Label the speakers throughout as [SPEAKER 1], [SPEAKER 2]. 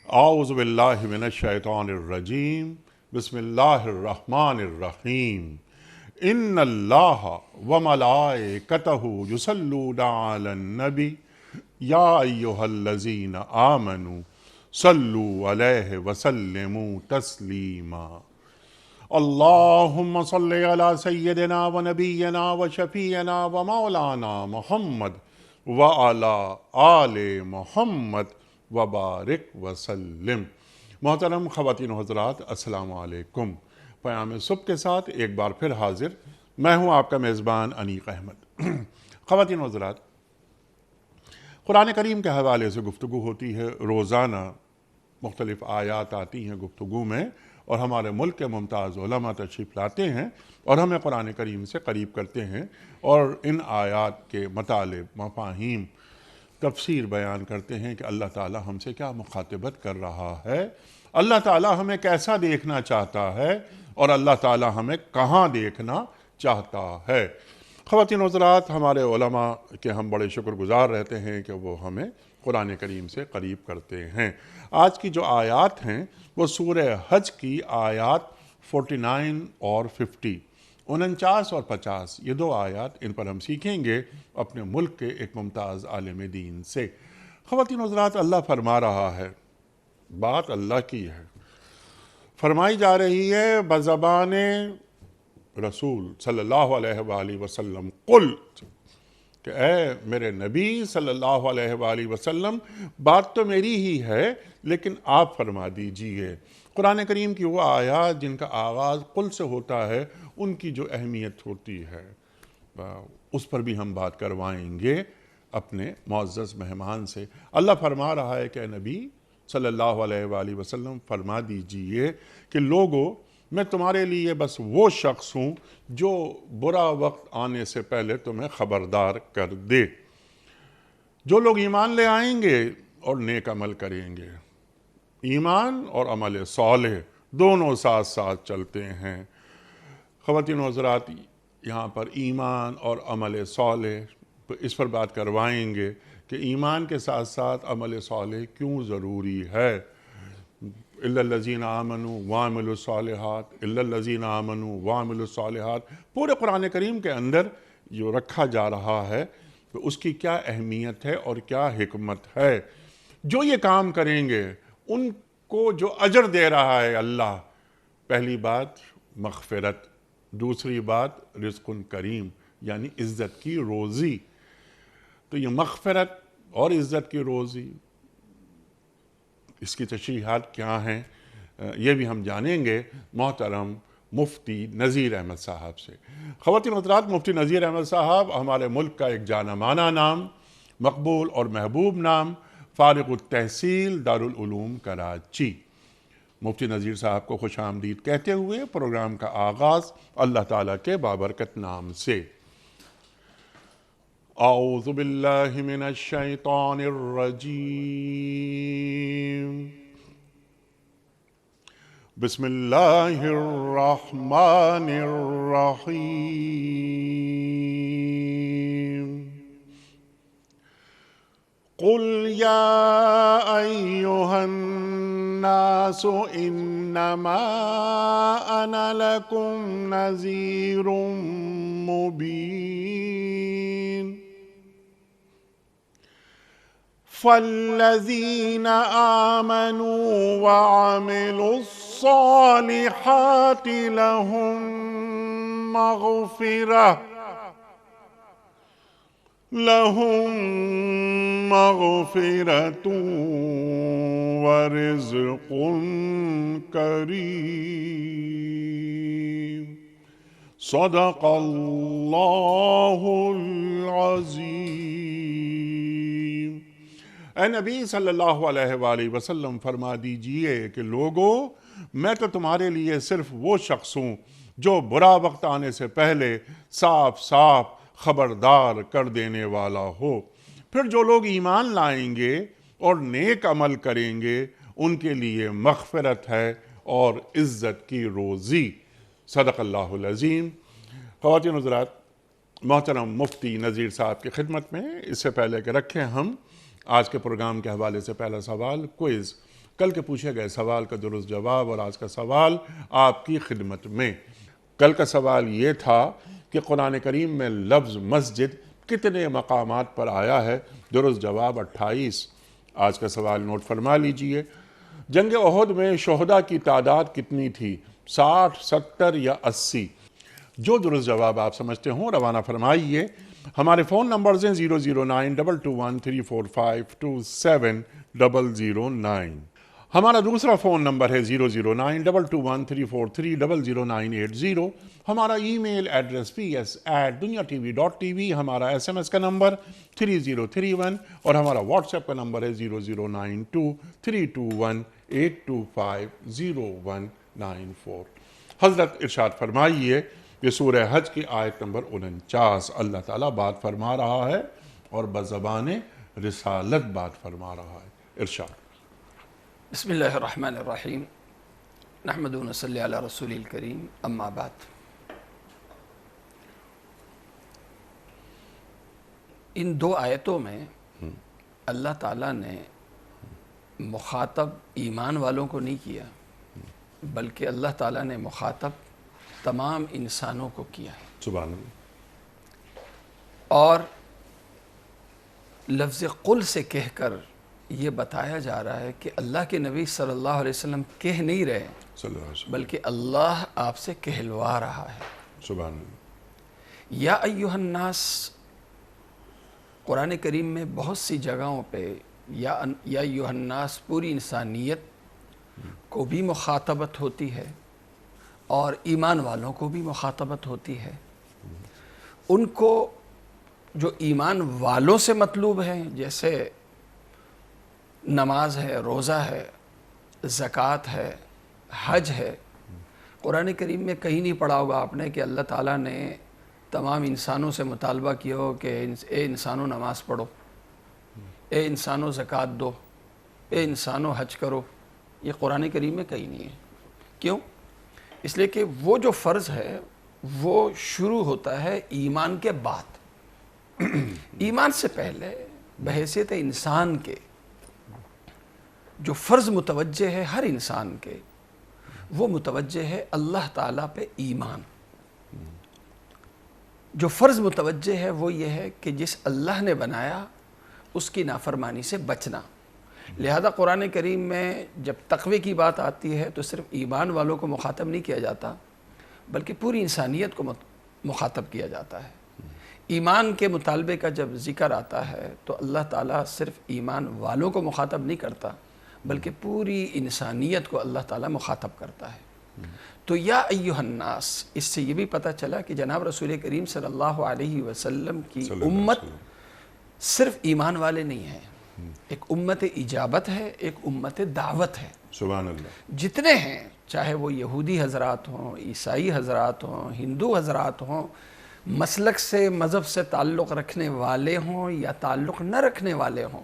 [SPEAKER 1] اعوذ باللہ من الشیطان الرجیم بسم اللہ الرحمن الرحیم ان اللہ وملائکتہ یصلون علی النبی یا ایہا الذین آمنوا صلوا علیہ وسلموا تسلیما اللہم صلی علی سیدنا و نبینا و شفیعنا و مولانا محمد وعلی آل محمد وبارک وسلم۔ محترم خواتین و حضرات، السلام علیکم۔ پیام صبح کے ساتھ ایک بار پھر حاضر میں ہوں آپ کا میزبان انیق احمد۔ خواتین و حضرات، قرآن کریم کے حوالے سے گفتگو ہوتی ہے، روزانہ مختلف آیات آتی ہیں گفتگو میں، اور ہمارے ملک کے ممتاز علماء تشریف لاتے ہیں اور ہمیں قرآن کریم سے قریب کرتے ہیں اور ان آیات کے مطالب، مفاہیم، تفسیر بیان کرتے ہیں کہ اللہ تعالی ہم سے کیا مخاطبت کر رہا ہے، اللہ تعالی ہمیں کیسا دیکھنا چاہتا ہے اور اللہ تعالی ہمیں کہاں دیکھنا چاہتا ہے۔ خواتین و حضرات، ہمارے علماء کے ہم بڑے شکر گزار رہتے ہیں کہ وہ ہمیں قرآن کریم سے قریب کرتے ہیں۔ آج کی جو آیات ہیں وہ سورہ حج کی آیات 49 اور 50، 49 اور 50، یہ دو آیات، ان پر ہم سیکھیں گے اپنے ملک کے ایک ممتاز عالم دین سے۔ خواتین و حضرات، اللہ فرما رہا ہے، بات اللہ کی ہے، فرمائی جا رہی ہے بزبان رسول صلی اللہ علیہ وآلہ وسلم، قل، کہ اے میرے نبی صلی اللہ علیہ وآلہ وسلم، بات تو میری ہی ہے لیکن آپ فرما دیجئے۔ قرآن کریم کی وہ آیات جن کا آغاز قل سے ہوتا ہے، ان کی جو اہمیت ہوتی ہے اس پر بھی ہم بات کروائیں گے اپنے معزز مہمان سے۔ اللہ فرما رہا ہے کہ اے نبی صلی اللہ علیہ وآلہ وسلم، فرما دیجئے کہ لوگو، میں تمہارے لیے بس وہ شخص ہوں جو برا وقت آنے سے پہلے تمہیں خبردار کر دے۔ جو لوگ ایمان لے آئیں گے اور نیک عمل کریں گے، ایمان اور عمل صالح دونوں ساتھ ساتھ چلتے ہیں۔ خواتین و حضرات، یہاں پر ایمان اور عمل صالح، اس پر بات کروائیں گے کہ ایمان کے ساتھ ساتھ عمل صالح کیوں ضروری ہے۔ اِلَّا الَّذِينَ آمَنُوا وَعَمِلُوا الصَّالِحَاتِ، اِلَّا الَّذِينَ آمَنُوا وَعَمِلُوا الصَّالِحَاتِ، پورے قرآن کریم کے اندر جو رکھا جا رہا ہے اس کی کیا اہمیت ہے اور کیا حکمت ہے۔ جو یہ کام کریں گے ان کو جو اجر دے رہا ہے اللہ، پہلی بات مغفرت، دوسری بات رزق کریم، یعنی عزت کی روزی۔ تو یہ مغفرت اور عزت کی روزی، اس کی تشریحات کیا ہیں، یہ بھی ہم جانیں گے محترم مفتی نذیر احمد صاحب سے۔ خواتین و حضرات، مفتی نذیر احمد صاحب ہمارے ملک کا ایک جانا مانا نام، مقبول اور محبوب نام، فارغ التحصیل دارالعلوم کراچی۔ مفتی نذیر صاحب کو خوش آمدید کہتے ہوئے پروگرام کا آغاز اللہ تعالیٰ کے بابرکت نام سے۔ اعوذ باللہ من الشیطان الرجیم، بسم اللہ الرحمن الرحیم۔ قل یا ایہا الناس انما انا لکم نذیر مبین، فالذین آمنوا وعملوا الصالحات لهم مغفرة ورزق کریم۔ صدق اللہ العظیم۔ اے نبی صلی اللہ علیہ وآلہ وسلم، فرما دیجئے کہ لوگو، میں تو تمہارے لیے صرف وہ شخص ہوں جو برا وقت آنے سے پہلے صاف صاف خبردار کر دینے والا ہو۔ پھر جو لوگ ایمان لائیں گے اور نیک عمل کریں گے ان کے لیے مغفرت ہے اور عزت کی روزی۔ صدق اللہ العظیم۔ خواتین و حضرات، محترم مفتی نذیر صاحب کی خدمت میں اس سے پہلے کہ رکھیں ہم آج کے پروگرام کے حوالے سے پہلا سوال کوئز، کل کے پوچھے گئے سوال کا درست جواب اور آج کا سوال آپ کی خدمت میں۔ کل کا سوال یہ تھا کہ قرآن کریم میں لفظ مسجد کتنے مقامات پر آیا ہے؟ درست جواب 28۔ آج کا سوال نوٹ فرما لیجئے، جنگ احد میں شہداء کی تعداد کتنی تھی؟ 60، 70 یا 80؟ جو درست جواب آپ سمجھتے ہوں روانہ فرمائیے۔ ہمارے فون نمبرز ہیں 00922134527 ہمارا دوسرا فون نمبر ہے 009221343009880۔ ہمارا ای میل ایڈریس ps@duniatv.tv، ہمارا SMS کا نمبر 3031 اور ہمارا واٹس ایپ کا نمبر ہے 00923218250194۔ حضرت ارشاد فرمائیے یہ سورہ حج کی آیت نمبر 49۔ اللہ تعالیٰ بات فرما رہا ہے اور بزبان رسالت بات فرما رہا ہے۔ ارشاد۔
[SPEAKER 2] بسم اللہ الرحمن الرحیم، نحمد و نصلی علی رسول الکریم، اما بعد۔ ان دو آیتوں میں اللہ تعالیٰ نے مخاطب ایمان والوں کو نہیں کیا، بلکہ اللہ تعالیٰ نے مخاطب تمام انسانوں کو کیا ہے۔
[SPEAKER 1] سبحان اللہ۔
[SPEAKER 2] اور لفظ قل سے کہہ کر یہ بتایا جا رہا ہے کہ اللہ کے نبی صلی اللہ علیہ وسلم کہہ نہیں رہے
[SPEAKER 1] صلی اللہ علیہ وسلم،
[SPEAKER 2] بلکہ اللہ آپ سے کہلوا رہا ہے۔
[SPEAKER 1] سبحان اللہ۔
[SPEAKER 2] یا ایہا الناس، قرآن کریم میں بہت سی جگہوں پہ یا ایہا الناس پوری انسانیت کو بھی مخاطبت ہوتی ہے اور ایمان والوں کو بھی مخاطبت ہوتی ہے۔ ان کو جو ایمان والوں سے مطلوب ہیں، جیسے نماز ہے، روزہ ہے، زکوٰۃ ہے، حج ہے، قرآن کریم میں کہیں نہیں پڑھا ہوگا آپ نے کہ اللہ تعالیٰ نے تمام انسانوں سے مطالبہ کیا ہو کہ اے انسانوں نماز پڑھو، اے انسانوں زکوٰۃ دو، اے انسانوں حج کرو۔ یہ قرآن کریم میں کہیں نہیں ہے۔ کیوں؟ اس لیے کہ وہ جو فرض ہے وہ شروع ہوتا ہے ایمان کے بعد۔ ایمان سے پہلے بحیثیت انسان کے جو فرض متوجہ ہے ہر انسان کے، وہ متوجہ ہے اللہ تعالیٰ پہ ایمان۔ جو فرض متوجہ ہے وہ یہ ہے کہ جس اللہ نے بنایا اس کی نافرمانی سے بچنا۔ لہذا قرآن کریم میں جب تقوی کی بات آتی ہے تو صرف ایمان والوں کو مخاطب نہیں کیا جاتا، بلکہ پوری انسانیت کو مخاطب کیا جاتا ہے۔ ایمان کے مطالبے کا جب ذکر آتا ہے تو اللہ تعالیٰ صرف ایمان والوں کو مخاطب نہیں کرتا، بلکہ پوری انسانیت کو اللہ تعالیٰ مخاطب کرتا ہے۔ تو یا ایہا الناس، اس سے یہ بھی پتہ چلا کہ جناب رسول کریم صلی اللہ علیہ وسلم کی امت صرف ایمان والے نہیں ہیں، ایک امت اجابت ہے، ایک امت دعوت ہے۔
[SPEAKER 1] سبحان اللہ۔
[SPEAKER 2] جتنے ہیں، چاہے وہ یہودی حضرات ہوں، عیسائی حضرات ہوں، ہندو حضرات ہوں، مسلک سے مذہب سے تعلق رکھنے والے ہوں یا تعلق نہ رکھنے والے ہوں،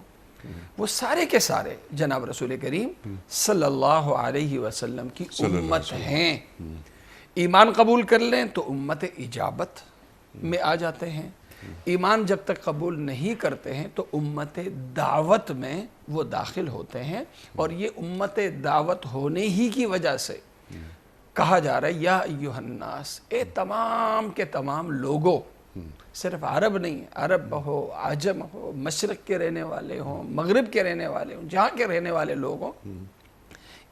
[SPEAKER 2] وہ سارے کے سارے جناب رسول کریم صلی اللہ علیہ وسلم کی امت ہیں۔ ایمان قبول کر لیں تو امت اجابت میں آ جاتے ہیں، ایمان جب تک قبول نہیں کرتے ہیں تو امت دعوت میں وہ داخل ہوتے ہیں۔ اور یہ امت دعوت ہونے ہی کی وجہ سے کہا جا رہا ہے یا ایہا الناس، اے تمام کے تمام لوگوں، صرف عرب نہیں، عرب ہو، عجم ہو، مشرق کے رہنے والے ہوں، مغرب کے رہنے والے ہوں، جہاں کے رہنے والے لوگ ہوں۔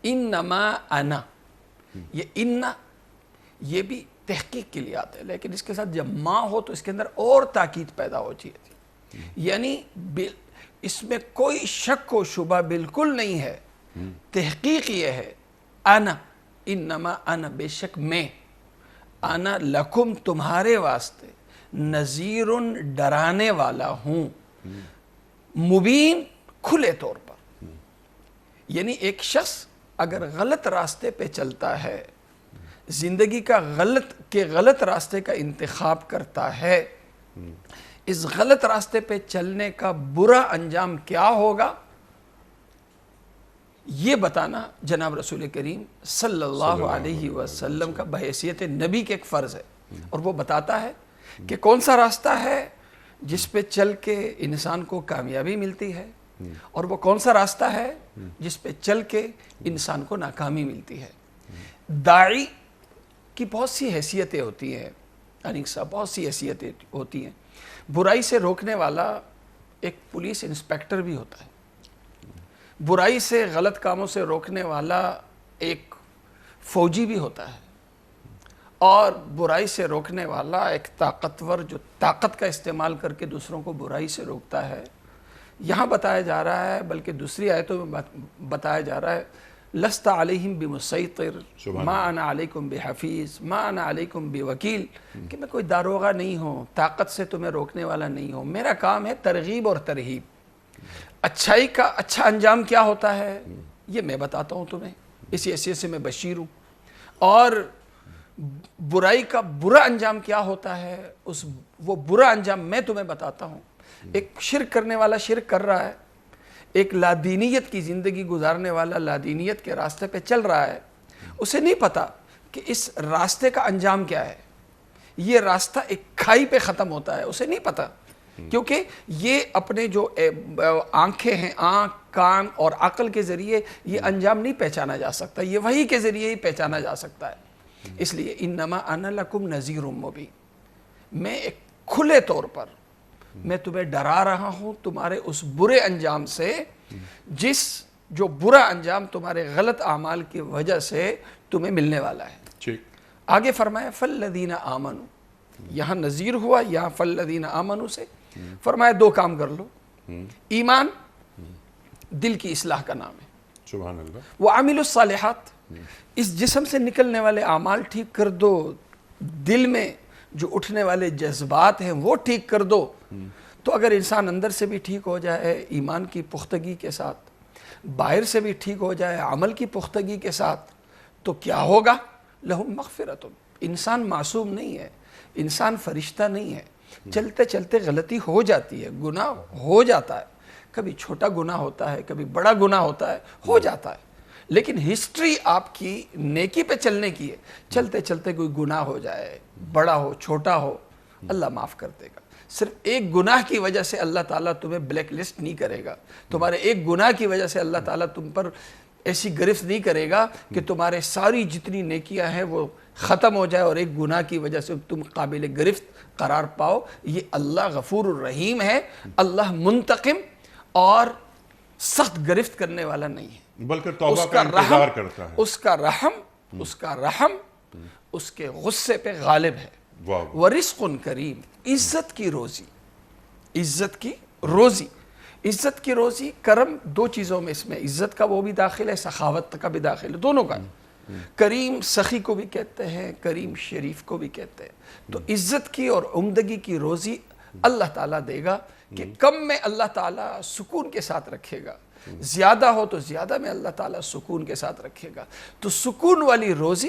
[SPEAKER 2] انما انا، یہ انا یہ بھی تحقیق کے لیے آتا ہے، لیکن اس کے ساتھ جب ماں ہو تو اس کے اندر اور تاکید پیدا ہو جاتی ہے، یعنی اس میں کوئی شک و شبہ بالکل نہیں ہے۔ تحقیق یہ ہے، انا، انما انا، بے شک میں، انا لکم، تمہارے واسطے، نذیر، ڈرانے والا ہوں، مبین، کھلے طور پر۔ یعنی ایک شخص اگر غلط راستے پہ چلتا ہے، زندگی کا غلط راستے کا انتخاب کرتا ہے، اس غلط راستے پہ چلنے کا برا انجام کیا ہوگا یہ بتانا جناب رسول کریم صلی اللہ علیہ وسلم کا بحیثیت نبی کے ایک فرض ہے۔ اور وہ بتاتا ہے کہ کون سا راستہ ہے جس پہ چل کے انسان کو کامیابی ملتی ہے، اور وہ کون سا راستہ ہے جس پہ چل کے انسان کو ناکامی ملتی ہے. داعی کی بہت سی حیثیتیں ہوتی ہیں، انیک صاحب، بہت سی حیثیتیں ہوتی ہیں. برائی سے روکنے والا ایک پولیس انسپیکٹر بھی ہوتا ہے، برائی سے غلط کاموں سے روکنے والا ایک فوجی بھی ہوتا ہے، اور برائی سے روکنے والا ایک طاقتور جو طاقت کا استعمال کر کے دوسروں کو برائی سے روکتا ہے. یہاں بتایا جا رہا ہے، بلکہ دوسری آیتوں میں بتایا جا رہا ہے، لست علیہم بمسیطر ما انا علیکم بحفیظ ما انا علیکم بوکیل، کہ میں کوئی داروغہ نہیں ہوں، طاقت سے تمہیں روکنے والا نہیں ہوں، میرا کام ہے ترغیب اور ترہیب. اچھائی کا اچھا انجام کیا ہوتا ہے یہ میں بتاتا ہوں تمہیں، اسی حیثیت سے میں بشیر ہوں، اور برائی کا برا انجام کیا ہوتا ہے وہ برا انجام میں تمہیں بتاتا ہوں. ایک شرک کرنے والا شرک کر رہا ہے، ایک لادینیت کی زندگی گزارنے والا لادینیت کے راستے پہ چل رہا ہے، اسے نہیں پتا کہ اس راستے کا انجام کیا ہے. یہ راستہ ایک کھائی پہ ختم ہوتا ہے، اسے نہیں پتا، کیونکہ یہ اپنے جو آنکھیں ہیں، آنکھ، کان اور عقل کے ذریعے یہ انجام نہیں پہچانا جا سکتا، یہ وحی کے ذریعے ہی پہچانا جا سکتا ہے. اس لیے انما انا لکم نذیر مبین، میں ایک کھلے طور پر میں تمہیں ڈرا رہا ہوں تمہارے اس برے انجام سے، جو برا انجام تمہارے غلط اعمال کی وجہ سے تمہیں ملنے والا ہے. آگے فرمایا فالذین آمنوا، یہاں نذیر ہوا، یہاں فالذین آمنوا سے فرمایا دو کام کر لو. ایمان دل کی اصلاح کا نام ہے،
[SPEAKER 1] سبحان اللہ.
[SPEAKER 2] وعملوا الصالحات، اس جسم سے نکلنے والے اعمال ٹھیک کر دو، دل میں جو اٹھنے والے جذبات ہیں وہ ٹھیک کر دو. تو اگر انسان اندر سے بھی ٹھیک ہو جائے ایمان کی پختگی کے ساتھ، باہر سے بھی ٹھیک ہو جائے عمل کی پختگی کے ساتھ، تو کیا ہوگا؟ لہم مغفرۃ. انسان معصوم نہیں ہے، انسان فرشتہ نہیں ہے، چلتے چلتے غلطی ہو جاتی ہے، گناہ ہو جاتا ہے، کبھی چھوٹا گناہ ہوتا ہے، کبھی بڑا گناہ ہوتا ہے، ہو جاتا ہے. لیکن ہسٹری آپ کی نیکی پہ چلنے کی ہے. چلتے چلتے کوئی گناہ ہو جائے، بڑا ہو چھوٹا ہو، اللہ معاف کر دے گا. صرف ایک گناہ کی وجہ سے اللہ تعالیٰ تمہیں بلیک لسٹ نہیں کرے گا. تمہارے ایک گناہ کی وجہ سے اللہ تعالیٰ تم پر ایسی گرفت نہیں کرے گا کہ تمہارے ساری جتنی نیکیاں ہیں وہ ختم ہو جائے اور ایک گناہ کی وجہ سے تم قابل گرفت قرار پاؤ. یہ اللہ غفور الرحیم ہے، اللہ منتقم اور سخت گرفت کرنے والا نہیں ہے،
[SPEAKER 1] بلکہ توبہ کا انتظار کرتا ہے.
[SPEAKER 2] اس کا رحم اس کے غصے پہ غالب ہے. ورزق کریم، عزت کی روزی، عزت کی روزی. عزت کی روزی، کرم دو چیزوں میں اس میں عزت کا وہ بھی داخل ہے، سخاوت کا بھی داخل ہے، دونوں کا. کریم سخی کو بھی کہتے ہیں، کریم شریف کو بھی کہتے ہیں. تو عزت کی اور عمدگی کی روزی اللہ تعالیٰ دے گا کہ کم میں اللہ تعالیٰ سکون کے ساتھ رکھے گا، زیادہ ہو تو زیادہ میں اللہ تعالیٰ سکون کے ساتھ رکھے گا. تو سکون والی روزی،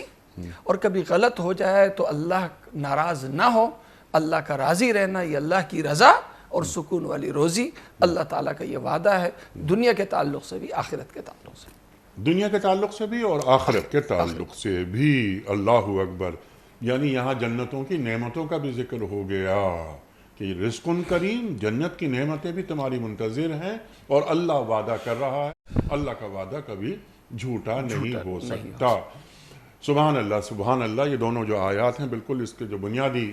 [SPEAKER 2] اور کبھی غلط ہو جائے تو اللہ ناراض نہ ہو، اللہ کا راضی رہنا، یہ اللہ کی رضا اور سکون والی روزی اللہ تعالیٰ کا یہ وعدہ ہے، دنیا کے تعلق سے بھی آخرت کے تعلق سے.
[SPEAKER 1] دنیا کے تعلق سے بھی اور آخرت کے تعلق سے بھی. اللہ اکبر. یعنی یہاں جنتوں کی نعمتوں کا بھی ذکر ہو گیا کہ رزق کریم، جنت کی نعمتیں بھی تمہاری منتظر ہیں، اور اللہ وعدہ کر رہا ہے، اللہ کا وعدہ کبھی جھوٹا نہیں ہو سکتا. سبحان اللہ سبحان اللہ. یہ دونوں جو آیات ہیں بالکل اس کے جو بنیادی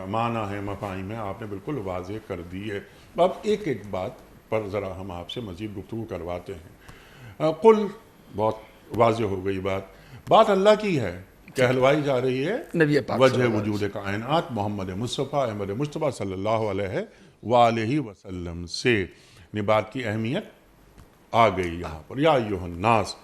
[SPEAKER 1] معنی ہیں، مفاہیم ہیں، آپ نے بالکل واضح کر دی ہے. اب ایک ایک بات پر ذرا ہم آپ سے مزید گفتگو کرواتے ہیں. قل، بہت واضح ہو گئی بات اللہ کی ہے، کہلوائی جا رہی ہے
[SPEAKER 2] نبی پاک
[SPEAKER 1] وجہ وجود کائنات محمد مصطفیٰ احمد مصطفیٰ صلی اللہ علیہ وآلہ وسلم سے. بات کی اہمیت آ گئی یہاں پر. یا ایھا الناس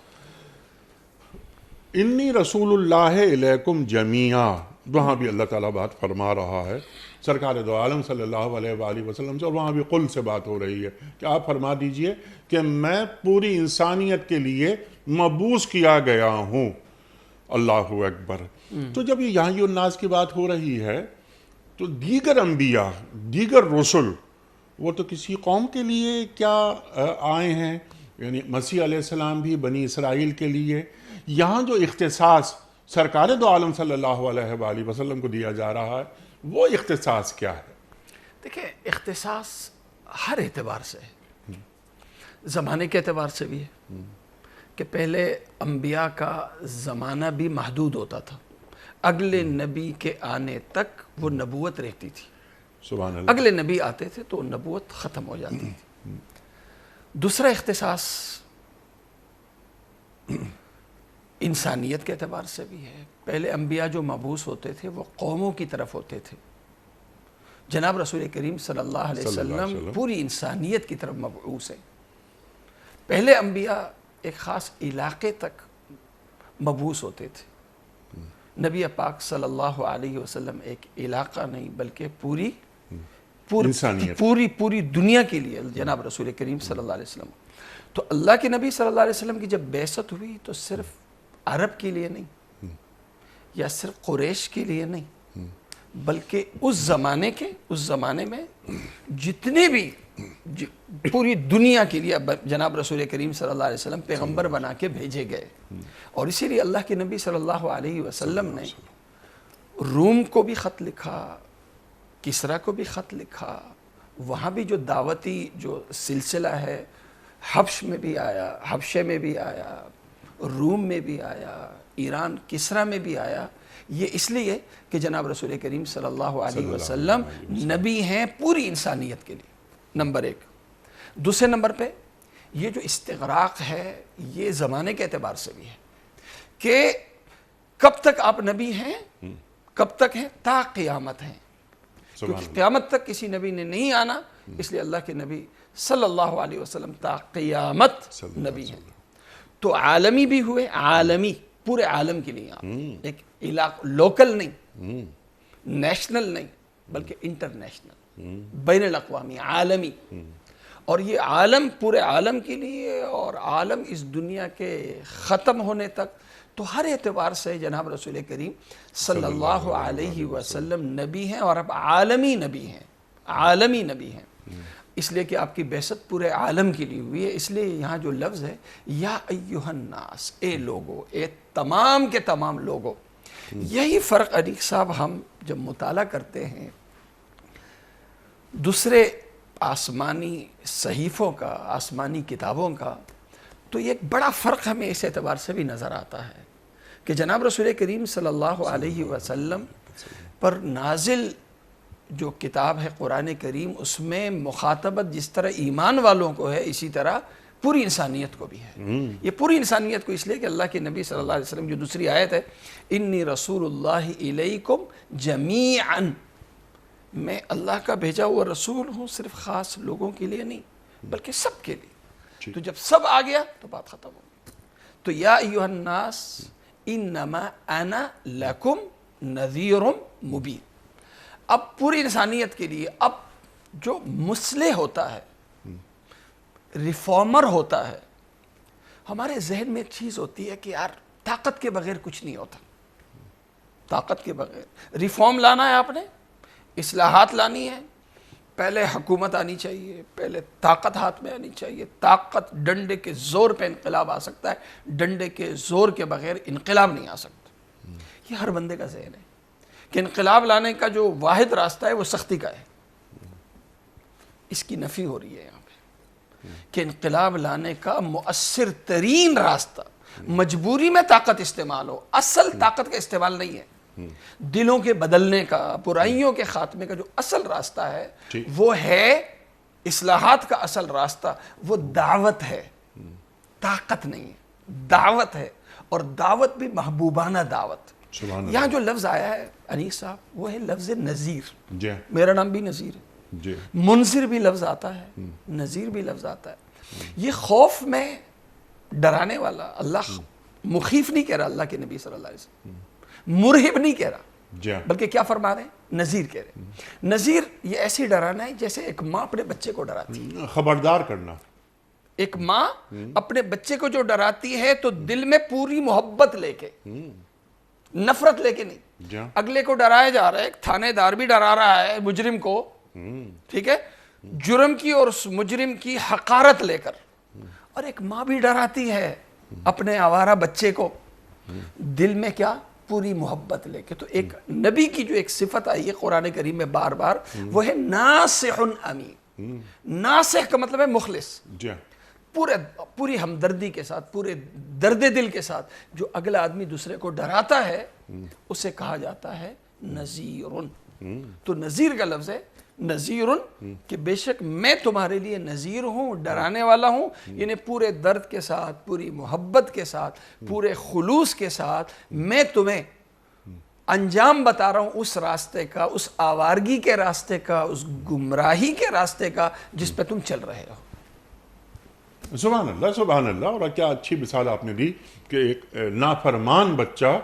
[SPEAKER 1] انی رسول اللہ الیکم جمیعا. وہاں بھی اللہ تعالیٰ بات فرما رہا ہے سرکار دو عالم صلی اللہ علیہ وآلہ وسلم سے، اور وہاں بھی قل سے بات ہو رہی ہے کہ آپ فرما دیجئے کہ میں پوری انسانیت کے لیے مبعوث کیا گیا ہوں. اللہ اکبر. تو جب یہ یہاں الناس کی بات ہو رہی ہے تو دیگر انبیاء، دیگر رسل، وہ تو کسی قوم کے لیے کیا آئے ہیں، یعنی مسیح علیہ السلام بھی بنی اسرائیل کے لیے. یہاں جو اختصاص سرکار دو عالم صلی اللہ علیہ وآلہ وسلم کو دیا جا رہا ہے وہ اختصاص کیا ہے؟
[SPEAKER 2] دیکھیں، اختصاص ہر اعتبار سے ہے. زمانے کے اعتبار سے بھی ہے کہ پہلے انبیاء کا زمانہ بھی محدود ہوتا تھا، اگلے نبی کے آنے تک وہ نبوت رہتی تھی،
[SPEAKER 1] سبحان اللہ.
[SPEAKER 2] اگلے نبی آتے تھے تو نبوت ختم ہو جاتی تھی. دوسرا اختصاص انسانیت کے اعتبار سے بھی ہے. پہلے انبیاء جو مبعوث ہوتے تھے وہ قوموں کی طرف ہوتے تھے، جناب رسول کریم صلی اللہ علیہ وسلم پوری انسانیت کی طرف مبعوث ہیں. پہلے انبیاء ایک خاص علاقے تک مبعوث ہوتے تھے. نبی پاک صلی اللہ علیہ وسلم ایک علاقہ نہیں بلکہ پوری دنیا کے لیے جناب رسول کریم صلی اللہ علیہ وسلم. تو اللہ کے نبی صلی اللہ علیہ وسلم کی جب بعثت ہوئی تو صرف عرب کے لیے نہیں یا صرف قریش کے لیے نہیں بلکہ اس زمانے میں جتنے بھی پوری دنیا کے لیے جناب رسول کریم صلی اللہ علیہ وسلم پیغمبر بنا کے بھیجے گئے. اور اسی لیے اللہ کے نبی صلی اللہ علیہ وسلم نے روم کو بھی خط لکھا، کسرا کو بھی خط لکھا. وہاں بھی جو دعوتی جو سلسلہ ہے حبشے میں بھی آیا، روم میں بھی آیا، ایران کسرا میں بھی آیا. یہ اس لیے کہ جناب رسول کریم صلی اللہ علیہ وسلم نبی ہیں پوری انسانیت کے لیے، نمبر ایک. دوسرے نمبر پہ یہ جو استغراق ہے یہ زمانے کے اعتبار سے بھی ہے کہ کب تک آپ نبی ہیں، کب تک ہیں؟ تا قیامت ہیں. کیونکہ قیامت تک کسی نبی نے نہیں آنا، اس لیے اللہ کے نبی صلی اللہ علیہ وسلم تا قیامت نبی ہیں. تو عالمی بھی ہوئے، عالمی پورے عالم کے لیے آپ ایک علاقہ، لوکل نہیں، نیشنل نہیں بلکہ انٹرنیشنل، بین الاقوامی، عالمی. اور یہ عالم پورے عالم کے لیے، اور عالم اس دنیا کے ختم ہونے تک. تو ہر اعتبار سے جناب رسول کریم صلی اللہ علیہ وسلم نبی ہیں، اور اب عالمی نبی ہیں. اس لیے کہ آپ کی بعثت پورے عالم کے لیے ہوئی ہے. اس لیے یہاں جو لفظ ہے یا ایھا الناس، اے لوگو، اے تمام کے تمام لوگو. یہی فرق انیق صاحب ہم جب مطالعہ کرتے ہیں دوسرے آسمانی صحیفوں کا، آسمانی کتابوں کا، تو یہ ایک بڑا فرق ہمیں اس اعتبار سے بھی نظر آتا ہے کہ جناب رسول کریم صلی اللہ علیہ وسلم پر نازل جو کتاب ہے قرآن کریم، اس میں مخاطبت جس طرح ایمان والوں کو ہے اسی طرح پوری انسانیت کو بھی ہے. یہ پوری انسانیت کو اس لیے کہ اللہ کے نبی صلی اللہ علیہ وسلم جو دوسری آیت ہے، انی رسول اللہ الیکم جمیعا، میں اللہ کا بھیجا ہوا رسول ہوں، صرف خاص لوگوں کے لیے نہیں بلکہ سب کے لیے. تو جب سب آ گیا تو بات ختم ہو گئی. تو یا ایھا الناس انما انا لکم نذیر مبین. اب پوری انسانیت کے لیے اب جو مصلح ہوتا ہے، ریفارمر ہوتا ہے، ہمارے ذہن میں ایک چیز ہوتی ہے کہ یار طاقت کے بغیر کچھ نہیں ہوتا. طاقت کے بغیر ریفارم لانا ہے، آپ نے اصلاحات لانی ہے، پہلے حکومت آنی چاہیے، پہلے طاقت ہاتھ میں آنی چاہیے. طاقت، ڈنڈے کے زور پہ انقلاب آ سکتا ہے، ڈنڈے کے زور کے بغیر انقلاب نہیں آ سکتا. یہ ہر بندے کا ذہن ہے کہ انقلاب لانے کا جو واحد راستہ ہے وہ سختی کا ہے. اس کی نفی ہو رہی ہے یہاں پہ کہ انقلاب لانے کا مؤثر ترین راستہ مجبوری میں طاقت استعمال ہو، اصل طاقت کا استعمال نہیں ہے. دلوں کے بدلنے کا، برائیوں کے خاتمے کا جو اصل راستہ ہے وہ ہے اصلاحات کا. اصل راستہ وہ دعوت ہے، طاقت نہیں ہے، دعوت ہے. اور دعوت بھی محبوبانہ دعوت. یہاں جو لفظ آیا ہے انیس صاحب وہ ہے لفظ نذیر. میرا نام بھی نذیر ہے. منذر بھی لفظ آتا ہے، نذیر بھی لفظ آتا ہے. یہ خوف میں ڈرانے والا. اللہ مخیف نہیں کہہ رہا اللہ کے نبی صلی اللہ علیہ وسلم، مرہب نہیں کہہ رہا، بلکہ کیا فرما رہے ہیں؟ نذیر کہہ رہے ہیں. نذیر یہ ایسی ڈرانا ہے جیسے ایک ماں اپنے بچے کو ڈراتی ہے،
[SPEAKER 1] خبردار کرنا.
[SPEAKER 2] ایک ماں اپنے بچے کو جو ڈراتی ہے تو دل میں پوری محبت لے کے، نفرت لے کے نہیں. اگلے کو ڈرایا جا رہا ہے، ایک تھانے دار بھی ڈرا رہا ہے مجرم کو، ٹھیک ہے، جرم کی اور اس مجرم کی حقارت لے کر. اور ایک ماں بھی ڈراتی ہے اپنے آوارہ بچے کو، دل میں کیا؟ پوری محبت لے کے. تو ایک نبی کی جو ایک صفت آئی ہے قرآن کریم میں بار بار، وہ ہے ناصح امین. ناصح کا مطلب ہے مخلص، پوری ہمدردی کے ساتھ، پورے درد دل کے ساتھ جو اگلا آدمی دوسرے کو ڈراتا ہے اسے کہا جاتا ہے نذیرن. تو نذیر کا لفظ ہے نذیرن، کہ بے شک میں تمہارے لیے نذیر ہوں، ڈرانے والا ہوں. یعنی پورے درد کے ساتھ، پوری محبت کے ساتھ، پورے خلوص کے ساتھ میں تمہیں انجام بتا رہا ہوں اس راستے کا، اس آوارگی کے راستے کا، اس گمراہی کے راستے کا جس پہ تم چل رہے ہو.
[SPEAKER 1] سبحان اللہ سبحان اللہ. اور کیا اچھی مثال آپ نے دی کہ ایک نافرمان بچہ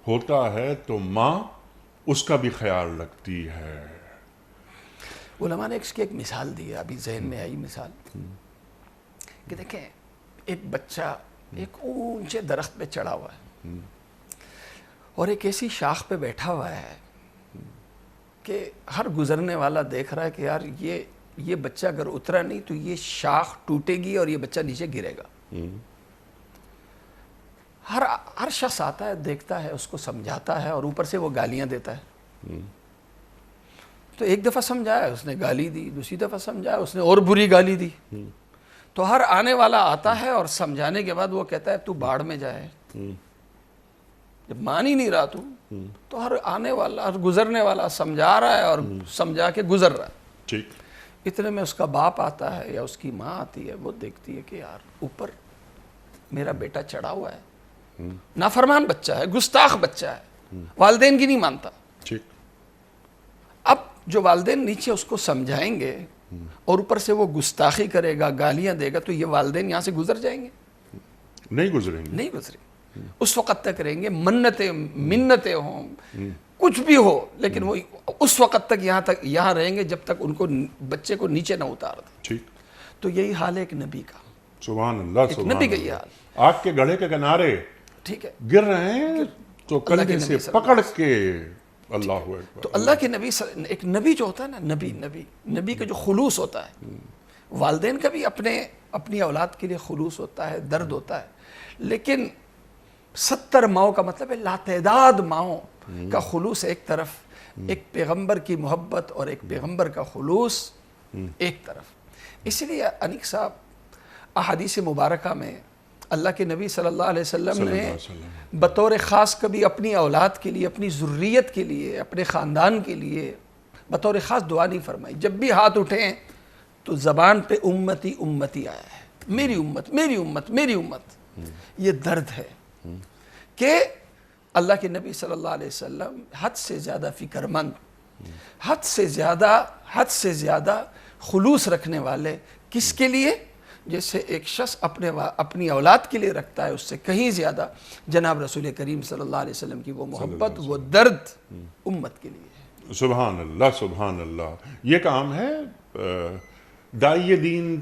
[SPEAKER 1] ہوتا ہے تو ماں اس کا بھی خیال رکھتی ہے.
[SPEAKER 2] علماء نے اس کی ایک مثال دی ہے، ابھی ذہن میں آئی مثال، کہ دیکھیں ایک بچہ ایک اونچے درخت پہ چڑھا ہوا ہے اور ایک ایسی شاخ پہ بیٹھا ہوا ہے کہ ہر گزرنے والا دیکھ رہا ہے کہ یار یہ بچہ اگر اترا نہیں تو یہ شاخ ٹوٹے گی اور یہ بچہ نیچے گرے گا. ہر شخص آتا ہے، دیکھتا ہے، اس کو سمجھاتا ہے اور اوپر سے وہ گالیاں دیتا ہے. تو ایک دفعہ سمجھایا اس نے گالی دی، دوسری دفعہ سمجھایا اس نے اور بری گالی دی. تو ہر آنے والا آتا ہے اور سمجھانے کے بعد وہ کہتا ہے تو باڑ میں جائے. جب مان ہی نہیں رہا تو ہر آنے والا، ہر گزرنے والا سمجھا رہا ہے اور سمجھا کے گزر رہا ہے. اتنے میں اس کا باپ آتا ہے یا اس کی ماں آتی ہے، وہ دیکھتی ہے کہ یار اوپر میرا بیٹا چڑھا ہوا ہے، نافرمان بچہ ہے، گستاخ بچہ ہے، والدین کی نہیں مانتا. اب جو والدین نیچے اس کو سمجھائیں گے اور اوپر سے وہ گستاخی کرے گا، گالیاں دے گا، تو یہ والدین یہاں سے گزر جائیں گے؟ نہیں گزریں. اس وقت تک رہیں گے، منتیں ہوں، کچھ بھی ہو، لیکن وہ اس وقت تک یہاں رہیں گے جب تک ان کو بچے کو نیچے نہ اتار دیں. تو یہی حال ہے ایک نبی کا.
[SPEAKER 1] سبحان اللہ سبحان
[SPEAKER 2] نبی کا یہ حال.
[SPEAKER 1] آگ کے گڑھے کے کنارے
[SPEAKER 2] ٹھیک ہے
[SPEAKER 1] گر رہے ہیں تو کندھے سے پکڑ کے اللہ اکبر.
[SPEAKER 2] تو اللہ کے نبی، ایک نبی جو ہوتا ہے نا، نبی کا جو خلوص ہوتا ہے، والدین کا بھی اپنی اولاد کے لیے خلوص ہوتا ہے، درد ہوتا ہے، لیکن 70 ماؤں کا مطلب ہے لاتعداد ماؤں کا خلوص ایک طرف، ایک پیغمبر کی محبت اور ایک پیغمبر کا خلوص ایک طرف. اسی لیے انیق صاحب احادیث مبارکہ میں اللہ کے نبی صلی اللہ علیہ وسلم نے بطور خاص کبھی اپنی اولاد کے لیے، اپنی ذریت کے لیے، اپنے خاندان کے لیے بطور خاص دعا نہیں فرمائی. جب بھی ہاتھ اٹھیں تو زبان پہ امتی امتی آیا ہے، میری امت میری امت میری امت. یہ درد ہے کہ اللہ کے نبی صلی اللہ علیہ وسلم حد سے زیادہ فکر مند، حد سے زیادہ خلوص رکھنے والے. کس کے لیے؟ جیسے ایک شخص اپنی اولاد کے لیے رکھتا ہے، اس سے کہیں زیادہ جناب رسول کریم صلی اللہ علیہ وسلم کی وہ محبت، وہ درد امت کے لیے.
[SPEAKER 1] سبحان اللہ سبحان اللہ. یہ کام ہے داعی دین.